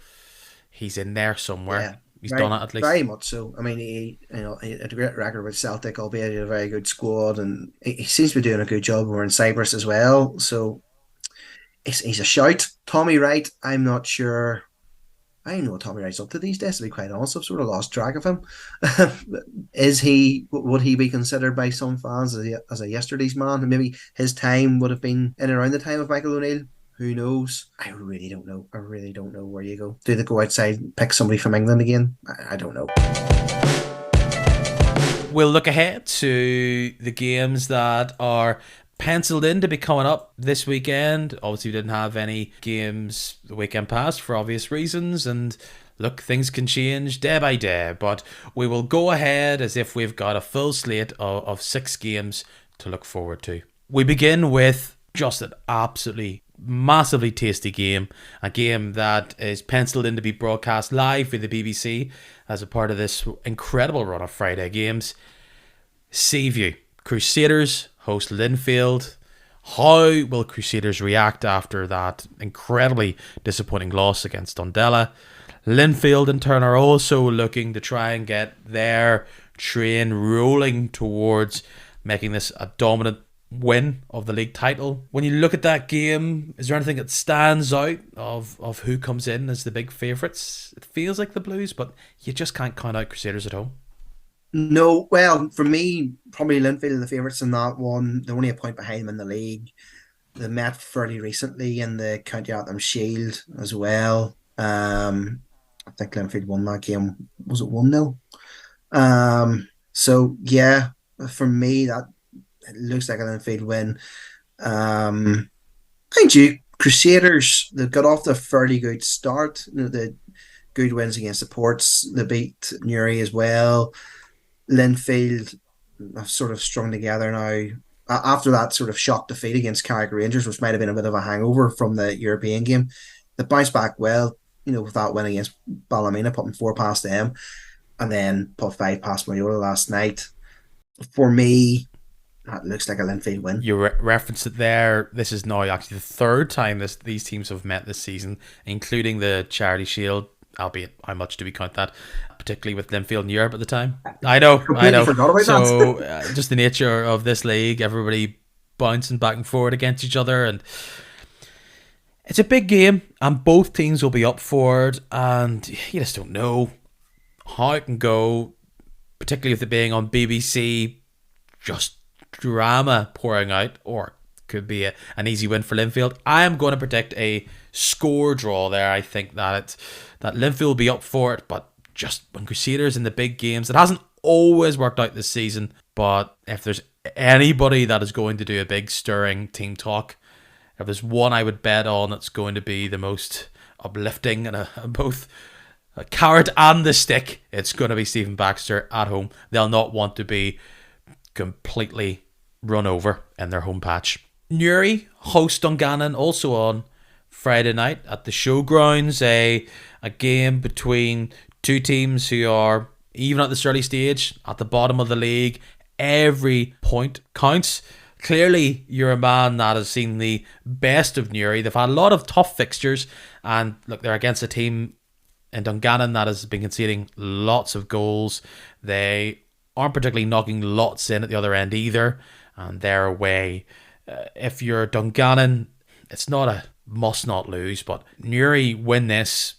he's in there somewhere. Yeah, he's done it at least. Very much so. I mean, he had a great record with Celtic, albeit he had a very good squad, and he seems to be doing a good job over in Cyprus as well. So he's a shout. Tommy Wright, I'm not sure. I don't know what Tommy Wright's up to these days, to be quite honest. I've sort of lost track of him. Would he be considered by some fans as a yesterday's man? And maybe his time would have been in around the time of Michael O'Neill. Who knows? I really don't know. I really don't know where you go. Do they go outside and pick somebody from England again? I don't know. We'll look ahead to the games that are penciled in to be coming up this weekend. Obviously, we didn't have any games the weekend past for obvious reasons, and look, things can change day by day, but we will go ahead as if we've got a full slate of 6 games to look forward to. We begin with just an absolutely massively tasty game, a game that is penciled in to be broadcast live for the BBC as a part of this incredible run of Friday games. Seaview. Crusaders host Linfield. How will Crusaders react after that incredibly disappointing loss against Dundela? Linfield, in turn, are also looking to try and get their train rolling towards making this a dominant win of the league title. When you look at that game, is there anything that stands out of who comes in as the big favourites? It feels like the Blues, but you just can't count out Crusaders at home. No, well, for me, probably Linfield are the favourites in that one. They're only a point behind them in the league. They met fairly recently in the County Anthem Shield as well. I think Linfield won that game. Was it 1-0? So yeah, for me that it looks like a Linfield win. Mind you, Crusaders they got off to a fairly good start. The good wins against the Ports. They beat Newry as well. Linfield have sort of strung together now after that sort of shock defeat against Carrick Rangers, which might have been a bit of a hangover from the European game. They bounced back well, with that win against Ballymena, putting four past them, and then put five past Mariola last night. For me, that looks like a Linfield win. You referenced it there. This is now actually the third time these teams have met this season, including the Charity Shield, albeit how much do we count that, particularly with Linfield in Europe at the time. I know. Forgot about so just the nature of this league, everybody bouncing back and forward against each other, and it's a big game, and both teams will be up for it, and you just don't know how it can go, particularly with it being on BBC, just drama pouring out, or could be an easy win for Linfield. I am going to predict a score draw there. I think that Linfield will be up for it, but just when Crusaders in the big games, it hasn't always worked out this season, but if there's anybody that is going to do a big stirring team talk, if there's one I would bet on that's going to be the most uplifting and both a carrot and the stick, it's going to be Stephen Baxter at home. They'll not want to be completely run over in their home patch. Newry host Dungannon also on Friday night at the Showgrounds, a game between two teams who are even at this early stage at the bottom of the league. Every point counts. Clearly, you're a man that has seen the best of Newry. They've had a lot of tough fixtures, and look, they're against a team in Dungannon that has been conceding lots of goals. They aren't particularly knocking lots in at the other end either, and they're away. If you're Dungannon, it's not a must not lose, but Newry win this,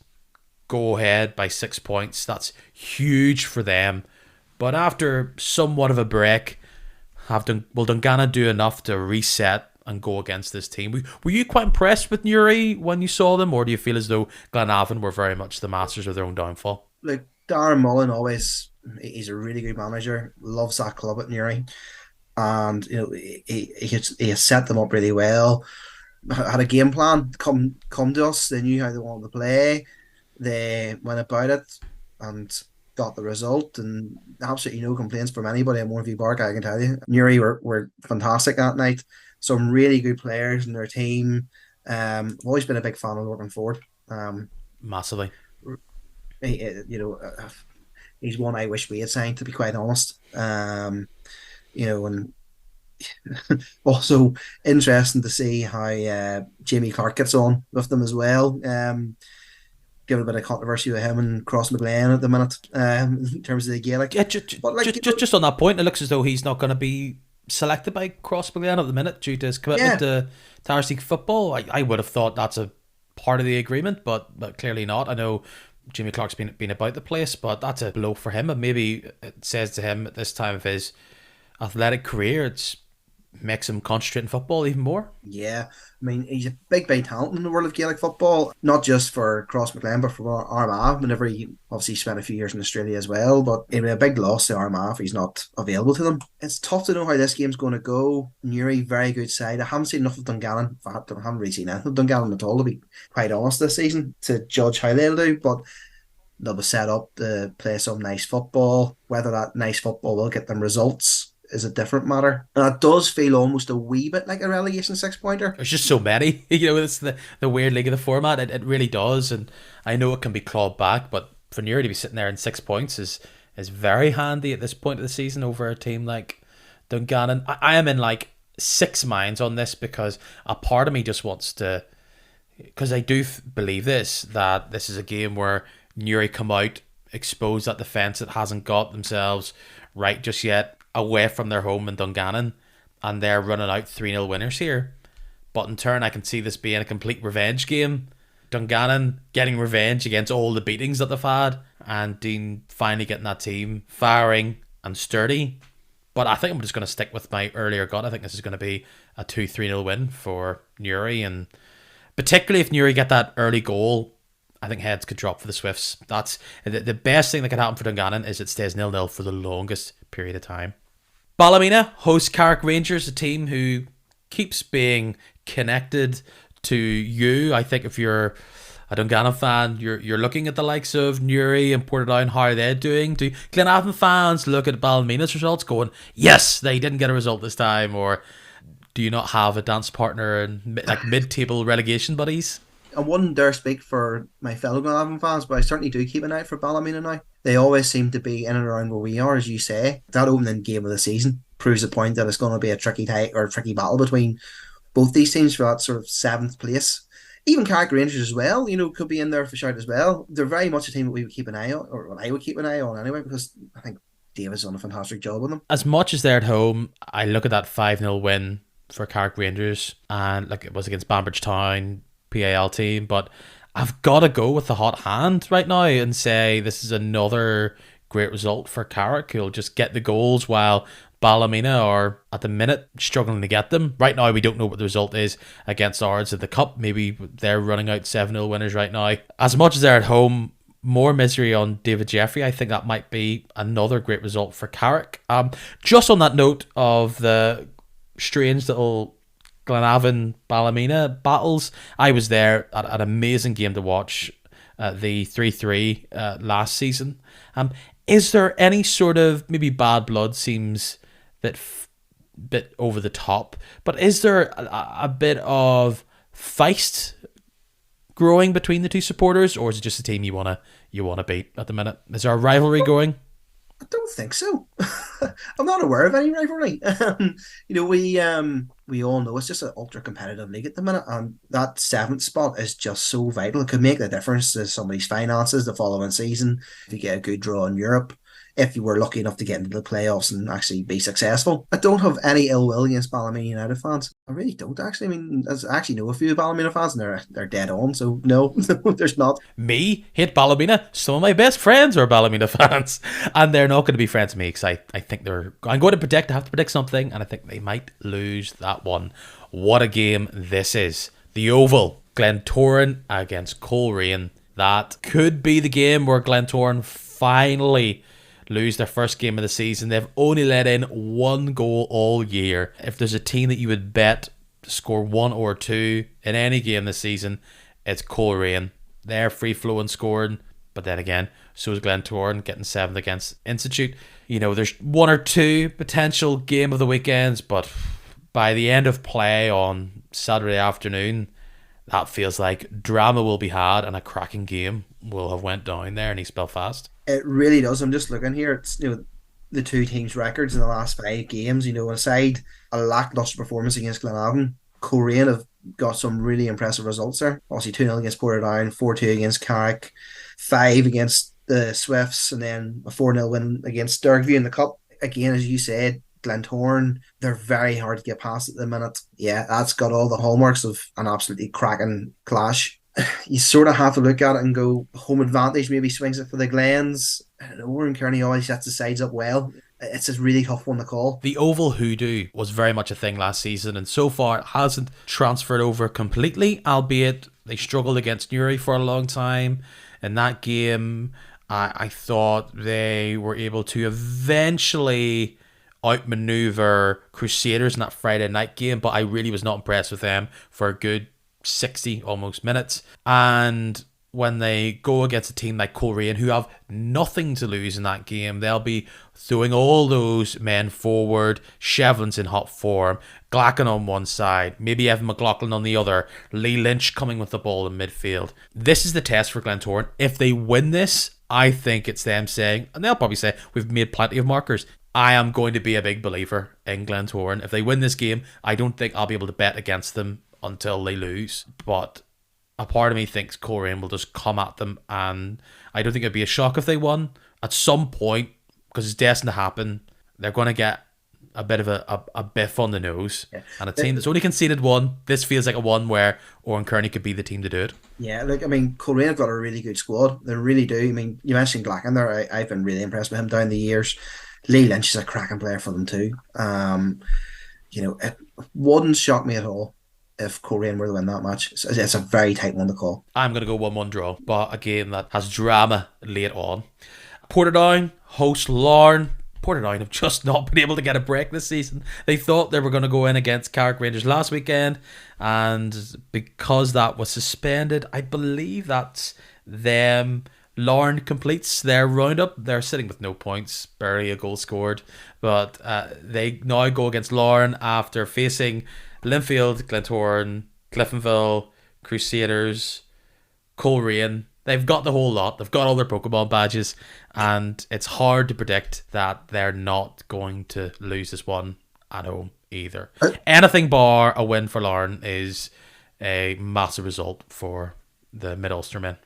go ahead by 6 points. That's huge for them. But after somewhat of a break, will Dungannon do enough to reset and go against this team? Were you quite impressed with Newry when you saw them, or do you feel as though Glenavon were very much the masters of their own downfall? Like Darren Mullen he's a really good manager, loves that club at Newry, and he has set them up really well. Had a game plan come to us. They knew how they wanted to play. They went about it and got the result, and absolutely no complaints from anybody at Moorview Park, I can tell you. Newry were fantastic that night. Some really good players in their team. I've always been a big fan of Lorcan Ford. Massively. He's one I wish we had signed, to be quite honest. And also interesting to see how Jamie Clark gets on with them as well. Given a bit of controversy with him and Cross McLean at the minute in terms of the Gaelic. Yeah, just on that point, it looks as though he's not going to be selected by Cross McLean at the minute due to his commitment to Irish League football. I would have thought that's a part of the agreement, but clearly not. I know Jimmy Clark's been about the place, but that's a blow for him, and maybe it says to him at this time of his athletic career, it makes him concentrate in football even more. Yeah, I mean, he's a big talent in the world of Gaelic football, not just for Cross McLean, but for Armagh, whenever he obviously spent a few years in Australia as well. But it'd be a big loss to Armagh if he's not available to them. It's tough to know how this game's going to go. Newry, very good side. I haven't seen enough of Dungannon. In fact, I haven't really seen anything of Dungannon at all, to be quite honest, this season, to judge how they'll do. But they'll be set up to play some nice football. Whether that nice football will get them results is a different matter. And it does feel almost a wee bit like a relegation six-pointer. There's just so many. It's the weird league of the format. It really does. And I know it can be clawed back, but for Newry to be sitting there in 6 points is very handy at this point of the season over a team like Dungannon. I am in like six minds on this because a part of me just wants to, because I do believe this, that this is a game where Newry come out, expose that defence that hasn't got themselves right just yet, away from their home in Dungannon, and they're running out 3-0 winners here. But in turn, I can see this being a complete revenge game. Dungannon getting revenge against all the beatings that they've had, and Dean finally getting that team firing and sturdy. But I think I'm just going to stick with my earlier gut. I think this is going to be a 2-3-0 win for Newry, and particularly if Newry get that early goal, I think heads could drop for the Swifts. That's the best thing that could happen for Dungannon is it stays 0-0 for the longest period of time. Ballymena hosts Carrick Rangers, a team who keeps being connected to you. I think if you're a Dungannon fan, you're looking at the likes of Newry and Portadown, how are they doing? Do Glenavon fans look at Ballymena's results going, yes, they didn't get a result this time? Or do you not have a dance partner and like mid-table relegation buddies? I wouldn't dare speak for my fellow Glenavon fans, but I certainly do keep an eye for Ballymena now. They always seem to be in and around where we are, as you say. That opening game of the season proves the point that it's going to be a tricky battle between both these teams for that sort of seventh place. Even Carrick Rangers as well, could be in there for shout as well. They're very much a team that we would keep an eye on, or I would keep an eye on anyway, because I think David's done a fantastic job with them. As much as they're at home, I look at that 5-0 win for Carrick Rangers, and like it was against Banbridge Town, PAL team, but I've got to go with the hot hand right now and say this is another great result for Carrick, who'll just get the goals while Ballymena are at the minute struggling to get them. Right now we don't know what the result is against Ards in the Cup. Maybe they're running out 7-0 winners right now. As much as they're at home, more misery on David Jeffrey. I think that might be another great result for Carrick. Just on that note of the strange little Glenavon Ballymena battles, I was there at an amazing game to watch, the 3-3 last season. Is there any sort of maybe bad blood? Seems bit over the top, but is there a bit of feist growing between the two supporters, or is it just a team you wanna beat at the minute? Is there a rivalry going? I don't think so. I'm not aware of any rivalry. We all know it's just an ultra competitive league at the minute, and that seventh spot is just so vital. It could make the difference to somebody's finances the following season if you get a good draw in Europe, if you were lucky enough to get into the playoffs and actually be successful. I don't have any ill will against Ballymena United fans. I really don't, actually. I mean, I actually know a few Ballymena fans, and they're dead on, so no, there's not. Me hate Ballymena. Some of my best friends are Ballymena fans, and they're not going to be friends with me because I think I'm going to predict. I have to predict something, and I think they might lose that one. What a game this is. The Oval, Glentoran against Coleraine. That could be the game where Glentoran finally lose their first game of the season. They've only let in one goal all year. If there's a team that you would bet to score 1 or 2 in any game this season, it's Coleraine. They're free-flowing scoring, but then again, so is Glentoran getting 7th against Institute. There's 1 or 2 potential game of the weekends, but by the end of play on Saturday afternoon, that feels like drama will be had and a cracking game will have went down there in East Belfast. It really does. I'm just looking here. It's the two teams' records in the last 5 games. Aside a lackluster performance against Glenavon, Coleraine have got some really impressive results there. Obviously 2-0 against Portadown, 4-2 against Carrick, 5 against the Swifts, and then a 4-0 win against Dergview in the Cup. Again, as you said, Glentoran, they're very hard to get past at the minute. Yeah, that's got all the hallmarks of an absolutely cracking clash. You sort of have to look at it and go, home advantage maybe swings it for the Glens. I don't know, Warren Kearney always sets the sides up well. It's a really tough one to call. The Oval hoodoo was very much a thing last season, and so far it hasn't transferred over completely, albeit they struggled against Newry for a long time. In that game, I thought they were able to eventually outmaneuver Crusaders in that Friday night game, but I really was not impressed with them for a good 60 almost minutes. And when they go against a team like Coleraine, who have nothing to lose in that game, they'll be throwing all those men forward. Shevlin's in hot form, Glacken on one side, maybe Evan McLaughlin on the other, Lee Lynch coming with the ball in midfield. This is the test for Glentoran. If they win this, I think it's them saying, and they'll probably say, we've made plenty of markers. I am going to be a big believer in Glentoran. If they win this game, I don't think I'll be able to bet against them until they lose. But a part of me thinks Coleraine will just come at them, and I don't think it'd be a shock if they won. At some point, because it's destined to happen, they're going to get a bit of a biff on the nose. Yeah. And a team that's only conceded one, this feels like a one where Oran Kearney could be the team to do it. Yeah, look, I mean, Coleraine have got a really good squad. They really do. I mean, you mentioned Glacken there. I've been really impressed with him down the years. Lee Lynch is a cracking player for them too. It wouldn't shock me at all if Coleraine were to win that match. It's a very tight one to call. I'm going to go 1-1 draw, but a game that has drama late on. Portadown host Larne. Portadown have just not been able to get a break this season. They thought they were going to go in against Carrick Rangers last weekend, and because that was suspended, I believe that's them. Larne completes their roundup. They're sitting with no points, barely a goal scored, but they now go against Larne after facing Linfield, Glentoran, Cliftonville, Crusaders, Coleraine. They've got the whole lot. They've got all their Pokemon badges, and it's hard to predict that they're not going to lose this one at home either. Anything bar a win for Larne is a massive result for the Mid-Ulster men.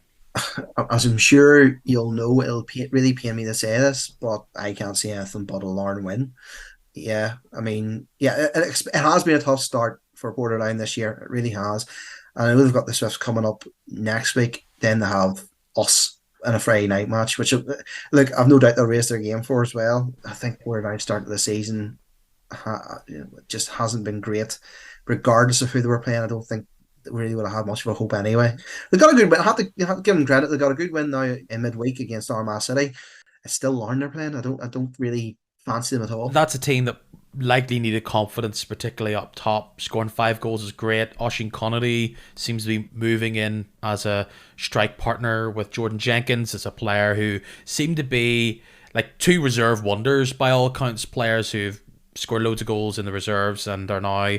As I'm sure you'll know, it'll really pain me to say this, but I can't see anything but a Larne win. Yeah, I mean, yeah, it has been a tough start for Portadown this year. It really has. And I know they've got the Swifts coming up next week. Then they have us in a Friday night match, which, look, I've no doubt they'll raise their game for as well. I think Portadown start of the season just hasn't been great. Regardless of who they were playing, I don't think they really would have had much of a hope anyway. They got a good win. I have to give them credit. They got a good win now in midweek against Armagh City. It's still Larne they're playing. I don't really fancy them at all. That's a team that likely needed confidence, particularly up top. Scoring 5 goals is great. Oisin Connolly seems to be moving in as a strike partner with Jordan Jenkins as a player who seemed to be like two reserve wonders by all accounts, players who've scored loads of goals in the reserves and are now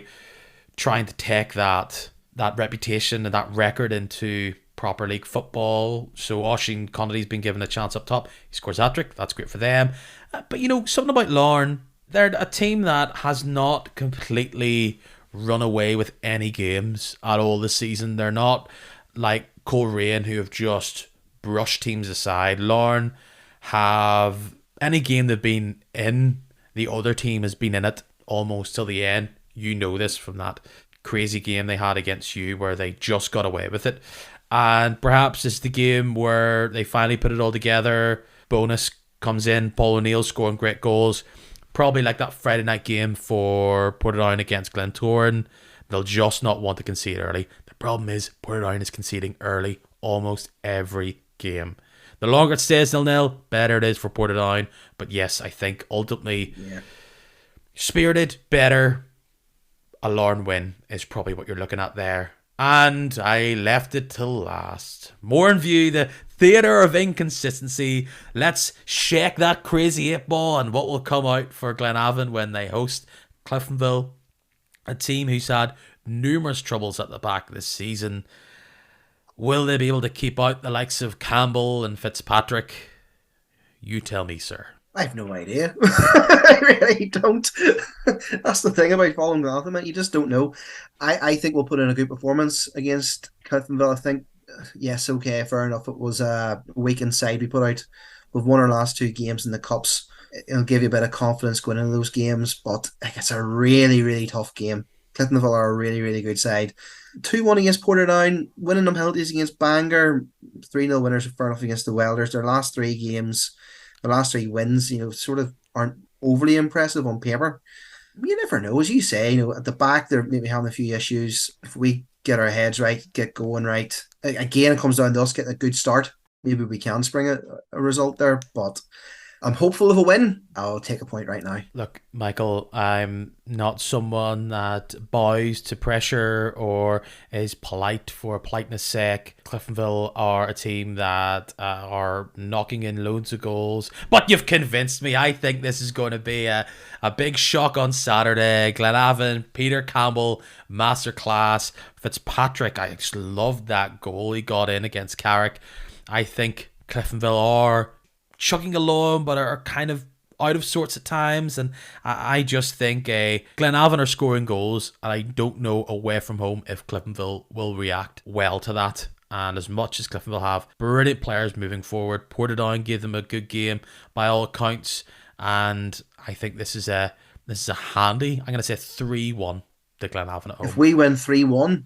trying to take that reputation and that record into proper league football. So Oisin Connolly's been given a chance up top. He scores hat-trick. That's great for them. But something about Larne, they're a team that has not completely run away with any games at all this season. They're not like Coleraine, who have just brushed teams aside. Larne have any game they've been in, the other team has been in it almost till the end. You know this from that crazy game they had against you where they just got away with it. And perhaps it's the game where they finally put it all together. Bonus comes in, Paul O'Neill scoring great goals. Probably like that Friday night game for Portadown against Glentoran. They'll just not want to concede early. The problem is Portadown is conceding early almost every game. The longer it stays 0-0, better it is for Portadown. But yes, I think ultimately spirited, better, a Larne win is probably what you're looking at there. And I left it till last. More in view, the theatre of inconsistency. Let's shake that crazy 8-ball and what will come out for Glenavon when they host Cliftonville, a team who's had numerous troubles at the back this season. Will they be able to keep out the likes of Campbell and Fitzpatrick? You tell me, sir. I have no idea. I really don't. That's the thing about following Glenavon. You just don't know. I think we'll put in a good performance against Cliftonville. I think, yes, okay, fair enough. It was a weekend side we put out. We've won our last 2 games in the Cups. It'll give you a bit of confidence going into those games, but it's a really, really tough game. Cliftonville are a really, really good side. 2-1 against Portadown, winning them penalties against Bangor, 3-0 winners, fair enough, against the Welders. Their last 3 games, the last 3 wins, sort of aren't overly impressive on paper. You never know, as you say, at the back they're maybe having a few issues. If we get our heads right, get going right, again it comes down to us getting a good start. Maybe we can spring a result there, but I'm hopeful of a win. I'll take a point right now. Look, Michael, I'm not someone that bows to pressure or is polite for politeness sake. Cliftonville are a team that are knocking in loads of goals. But you've convinced me. I think this is going to be a big shock on Saturday. Glenavon, Peter Campbell, masterclass. Fitzpatrick, I just loved that goal he got in against Carrick. I think Cliftonville are chugging along, but are kind of out of sorts at times, and I just think Glenavon are scoring goals, and I don't know away from home if Cliftonville will react well to that. And as much as Cliftonville have brilliant players moving forward, Portadown gave them a good game by all accounts, and I think this is a handy, I'm going to say 3-1 to Glenavon at home. If we win 3-1,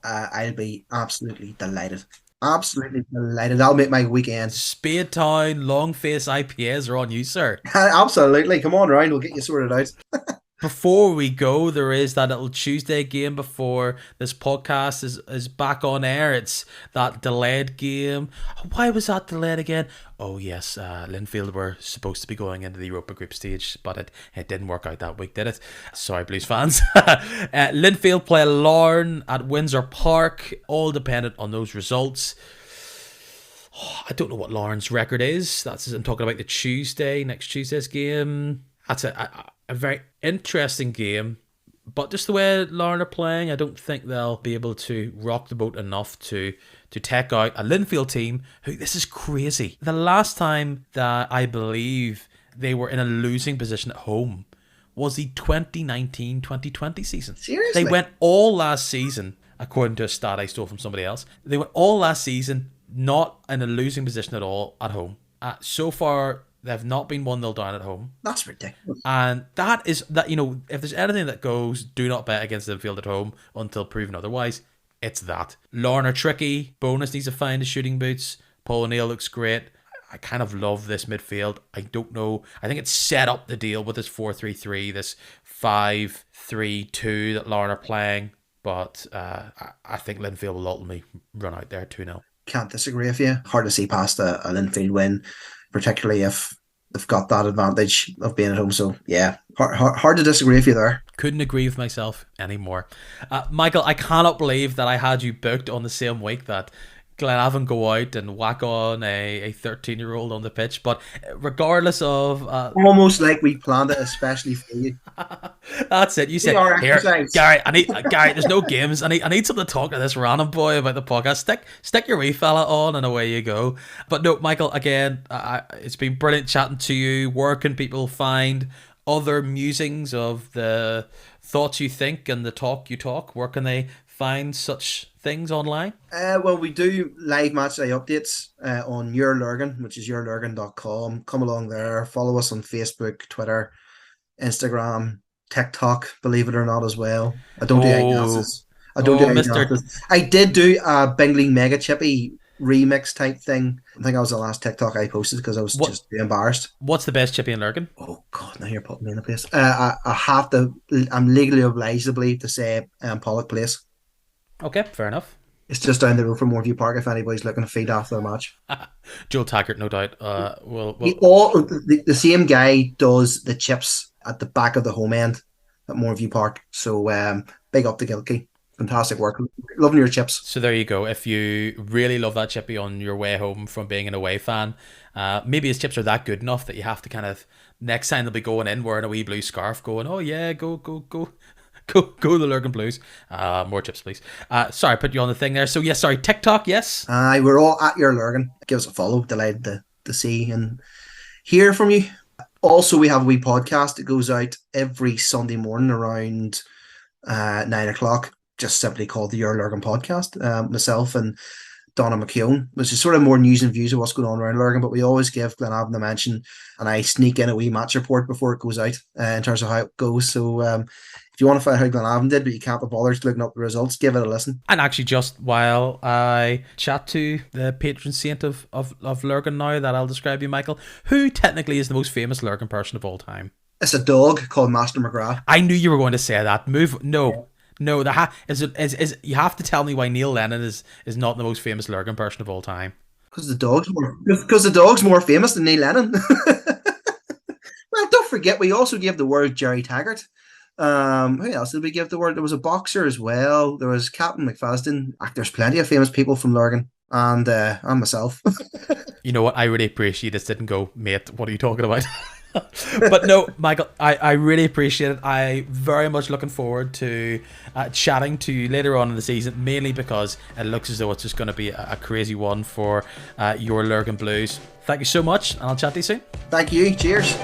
I'll be absolutely delighted. Absolutely delighted. That'll make my weekend. Spade Town, long face IPAs are on you, sir. Absolutely. Come on round, we'll get you sorted out. Before we go, there is that little Tuesday game before this podcast is back on air. It's that delayed game. Why was that delayed again? Oh yes, Linfield were supposed to be going into the Europa group stage, but it didn't work out that week, did it? Sorry, Blues fans. Linfield play Larne at Windsor Park, all dependent on those results. I don't know what Larne's record is. I'm talking about next Tuesday's game. That's a very interesting game, but just the way Larne are playing, I don't think they'll be able to rock the boat enough to take out a Linfield team who, this is crazy. The last time that I believe they were in a losing position at home was the 2019-2020 season. Seriously? They went all last season, according to a stat I stole from somebody else, they went all last season not in a losing position at all at home. So far, they've not been 1-0 down at home. That's ridiculous. And that, if there's anything that goes, do not bet against Linfield at home until proven otherwise, it's that. Larne are tricky. Bonus needs to find the shooting boots. Paul O'Neill looks great. I kind of love this midfield. I don't know. I think it's set up the deal with this 4-3-3, this 5-3-2 that Larne are playing. But I think Linfield will ultimately run out there 2-0. Can't disagree with you. Hard to see past a Linfield win, particularly if they've got that advantage of being at home. So yeah, hard to disagree with you there. Couldn't agree with myself anymore. Michael, I cannot believe that I had you booked on the same week that Glenavon go out and whack on a 13-year-old on the pitch. But regardless of... almost like we planned it especially for you. That's it. You said, here, Gary, Gary, there's no games. I need something to talk to this random boy about the podcast. Stick your wee fella on and away you go. But no, Michael, again, it's been brilliant chatting to you. Where can people find other musings of the thoughts you think and the talk you talk? Where can they find such things online? Well, we do live match day updates on Your Lurgan, which is yourlurgan.com. Come along there. Follow us on Facebook, Twitter, Instagram, TikTok, believe it or not, as well. I don't do agonists. I did do a Bingley Mega Chippy remix type thing. I think that was the last TikTok I posted because I was just too embarrassed. What's the best chippy in Lurgan? Oh God, now you're putting me in the place. I'm legally obliged, I believe, to say Pollock Place. Okay, fair enough. It's just down the road from Moorview Park if anybody's looking to feed after the match. Joel Taggart, no doubt. The same guy does the chips at the back of the home end at Moorview Park. So big up to Gilkey. Fantastic work. Loving your chips. So there you go. If you really love that chippy on your way home from being an away fan, maybe his chips are that good enough that you have to kind of, next time they'll be going in wearing a wee blue scarf going, oh yeah, go the Lurgan Blues. More chips, please. Sorry, I put you on the thing there. So yes, sorry, TikTok, yes. We're all at Your Lurgan. Give us a follow. Delighted to see and hear from you. Also, we have a wee podcast that goes out every Sunday morning around 9 o'clock. Just simply called the Your Lurgan podcast. Myself and Donna McKeown, which is sort of more news and views of what's going on around Lurgan, but we always give Glenavon a mention and I sneak in a wee match report before it goes out in terms of how it goes. So if you want to find out how Glenavon did, but you can't be bothered looking up the results, give it a listen. And actually, just while I chat to the patron saint of Lurgan now that I'll describe you, Michael, who technically is the most famous Lurgan person of all time? It's a dog called Master McGrath. I knew you were going to say that. No, you have to tell me why Neil Lennon is not the most famous Lurgan person of all time. Because the dog's more famous than Neil Lennon. Well, don't forget, we also gave the word Jerry Taggart. Who else did we give the word? There was a boxer as well. There was Captain McFadden. There's plenty of famous people from Lurgan. And myself. You know what? I really appreciate this didn't go, mate, what are you talking about? But no, Michael, I really appreciate it. I very much looking forward to chatting to you later on in the season, mainly because it looks as though it's just going to be a crazy one for your Lurgan Blues. Thank you so much, and I'll chat to you soon. Thank you. Cheers.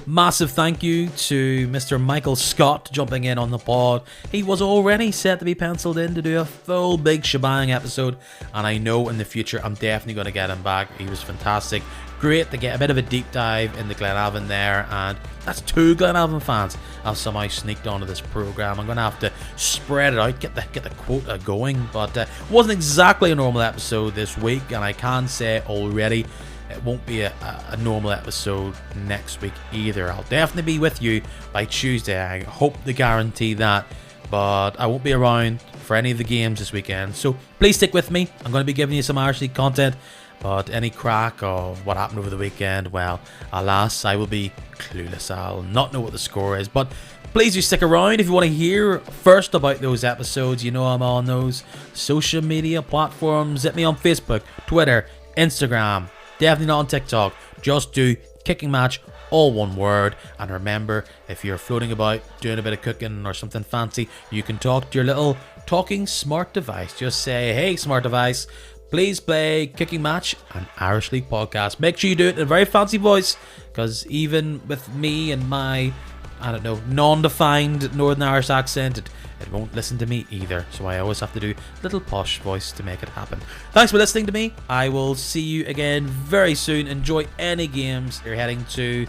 Massive thank you to Mr. Michael Scott jumping in on the pod. He was already set to be penciled in to do a full big shebang episode, and I know in the future I'm definitely going to get him back. He was fantastic. Great to get a bit of a deep dive into Glenavon there, and that's 2 Glenavon fans have somehow sneaked onto this program. I'm going to have to spread it out, get the quota going, but it wasn't exactly a normal episode this week, and I can say already it won't be a normal episode next week either. I'll definitely be with you by Tuesday. I hope to guarantee that. But I won't be around for any of the games this weekend. So please stick with me. I'm going to be giving you some Irish League content. But any crack of what happened over the weekend, well, alas, I will be clueless. I'll not know what the score is. But please do stick around if you want to hear first about those episodes. You know I'm on those social media platforms. Hit me on Facebook, Twitter, Instagram. Definitely not on TikTok. Just do Kicking Match, all one word. And remember, if you're floating about doing a bit of cooking or something fancy, you can talk to your little talking smart device. Just say, hey, smart device, please play Kicking Match, an Irish League podcast. Make sure you do it in a very fancy voice, because even with me and my, I don't know, non-defined Northern Irish accent, it won't listen to me either, so I always have to do a little posh voice to make it happen. Thanks for listening to me. I will see you again very soon. Enjoy any games you're heading to.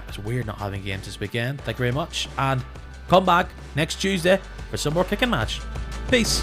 It's weird not having games this weekend. Thank you very much, and come back next Tuesday for some more Kicking Match. Peace.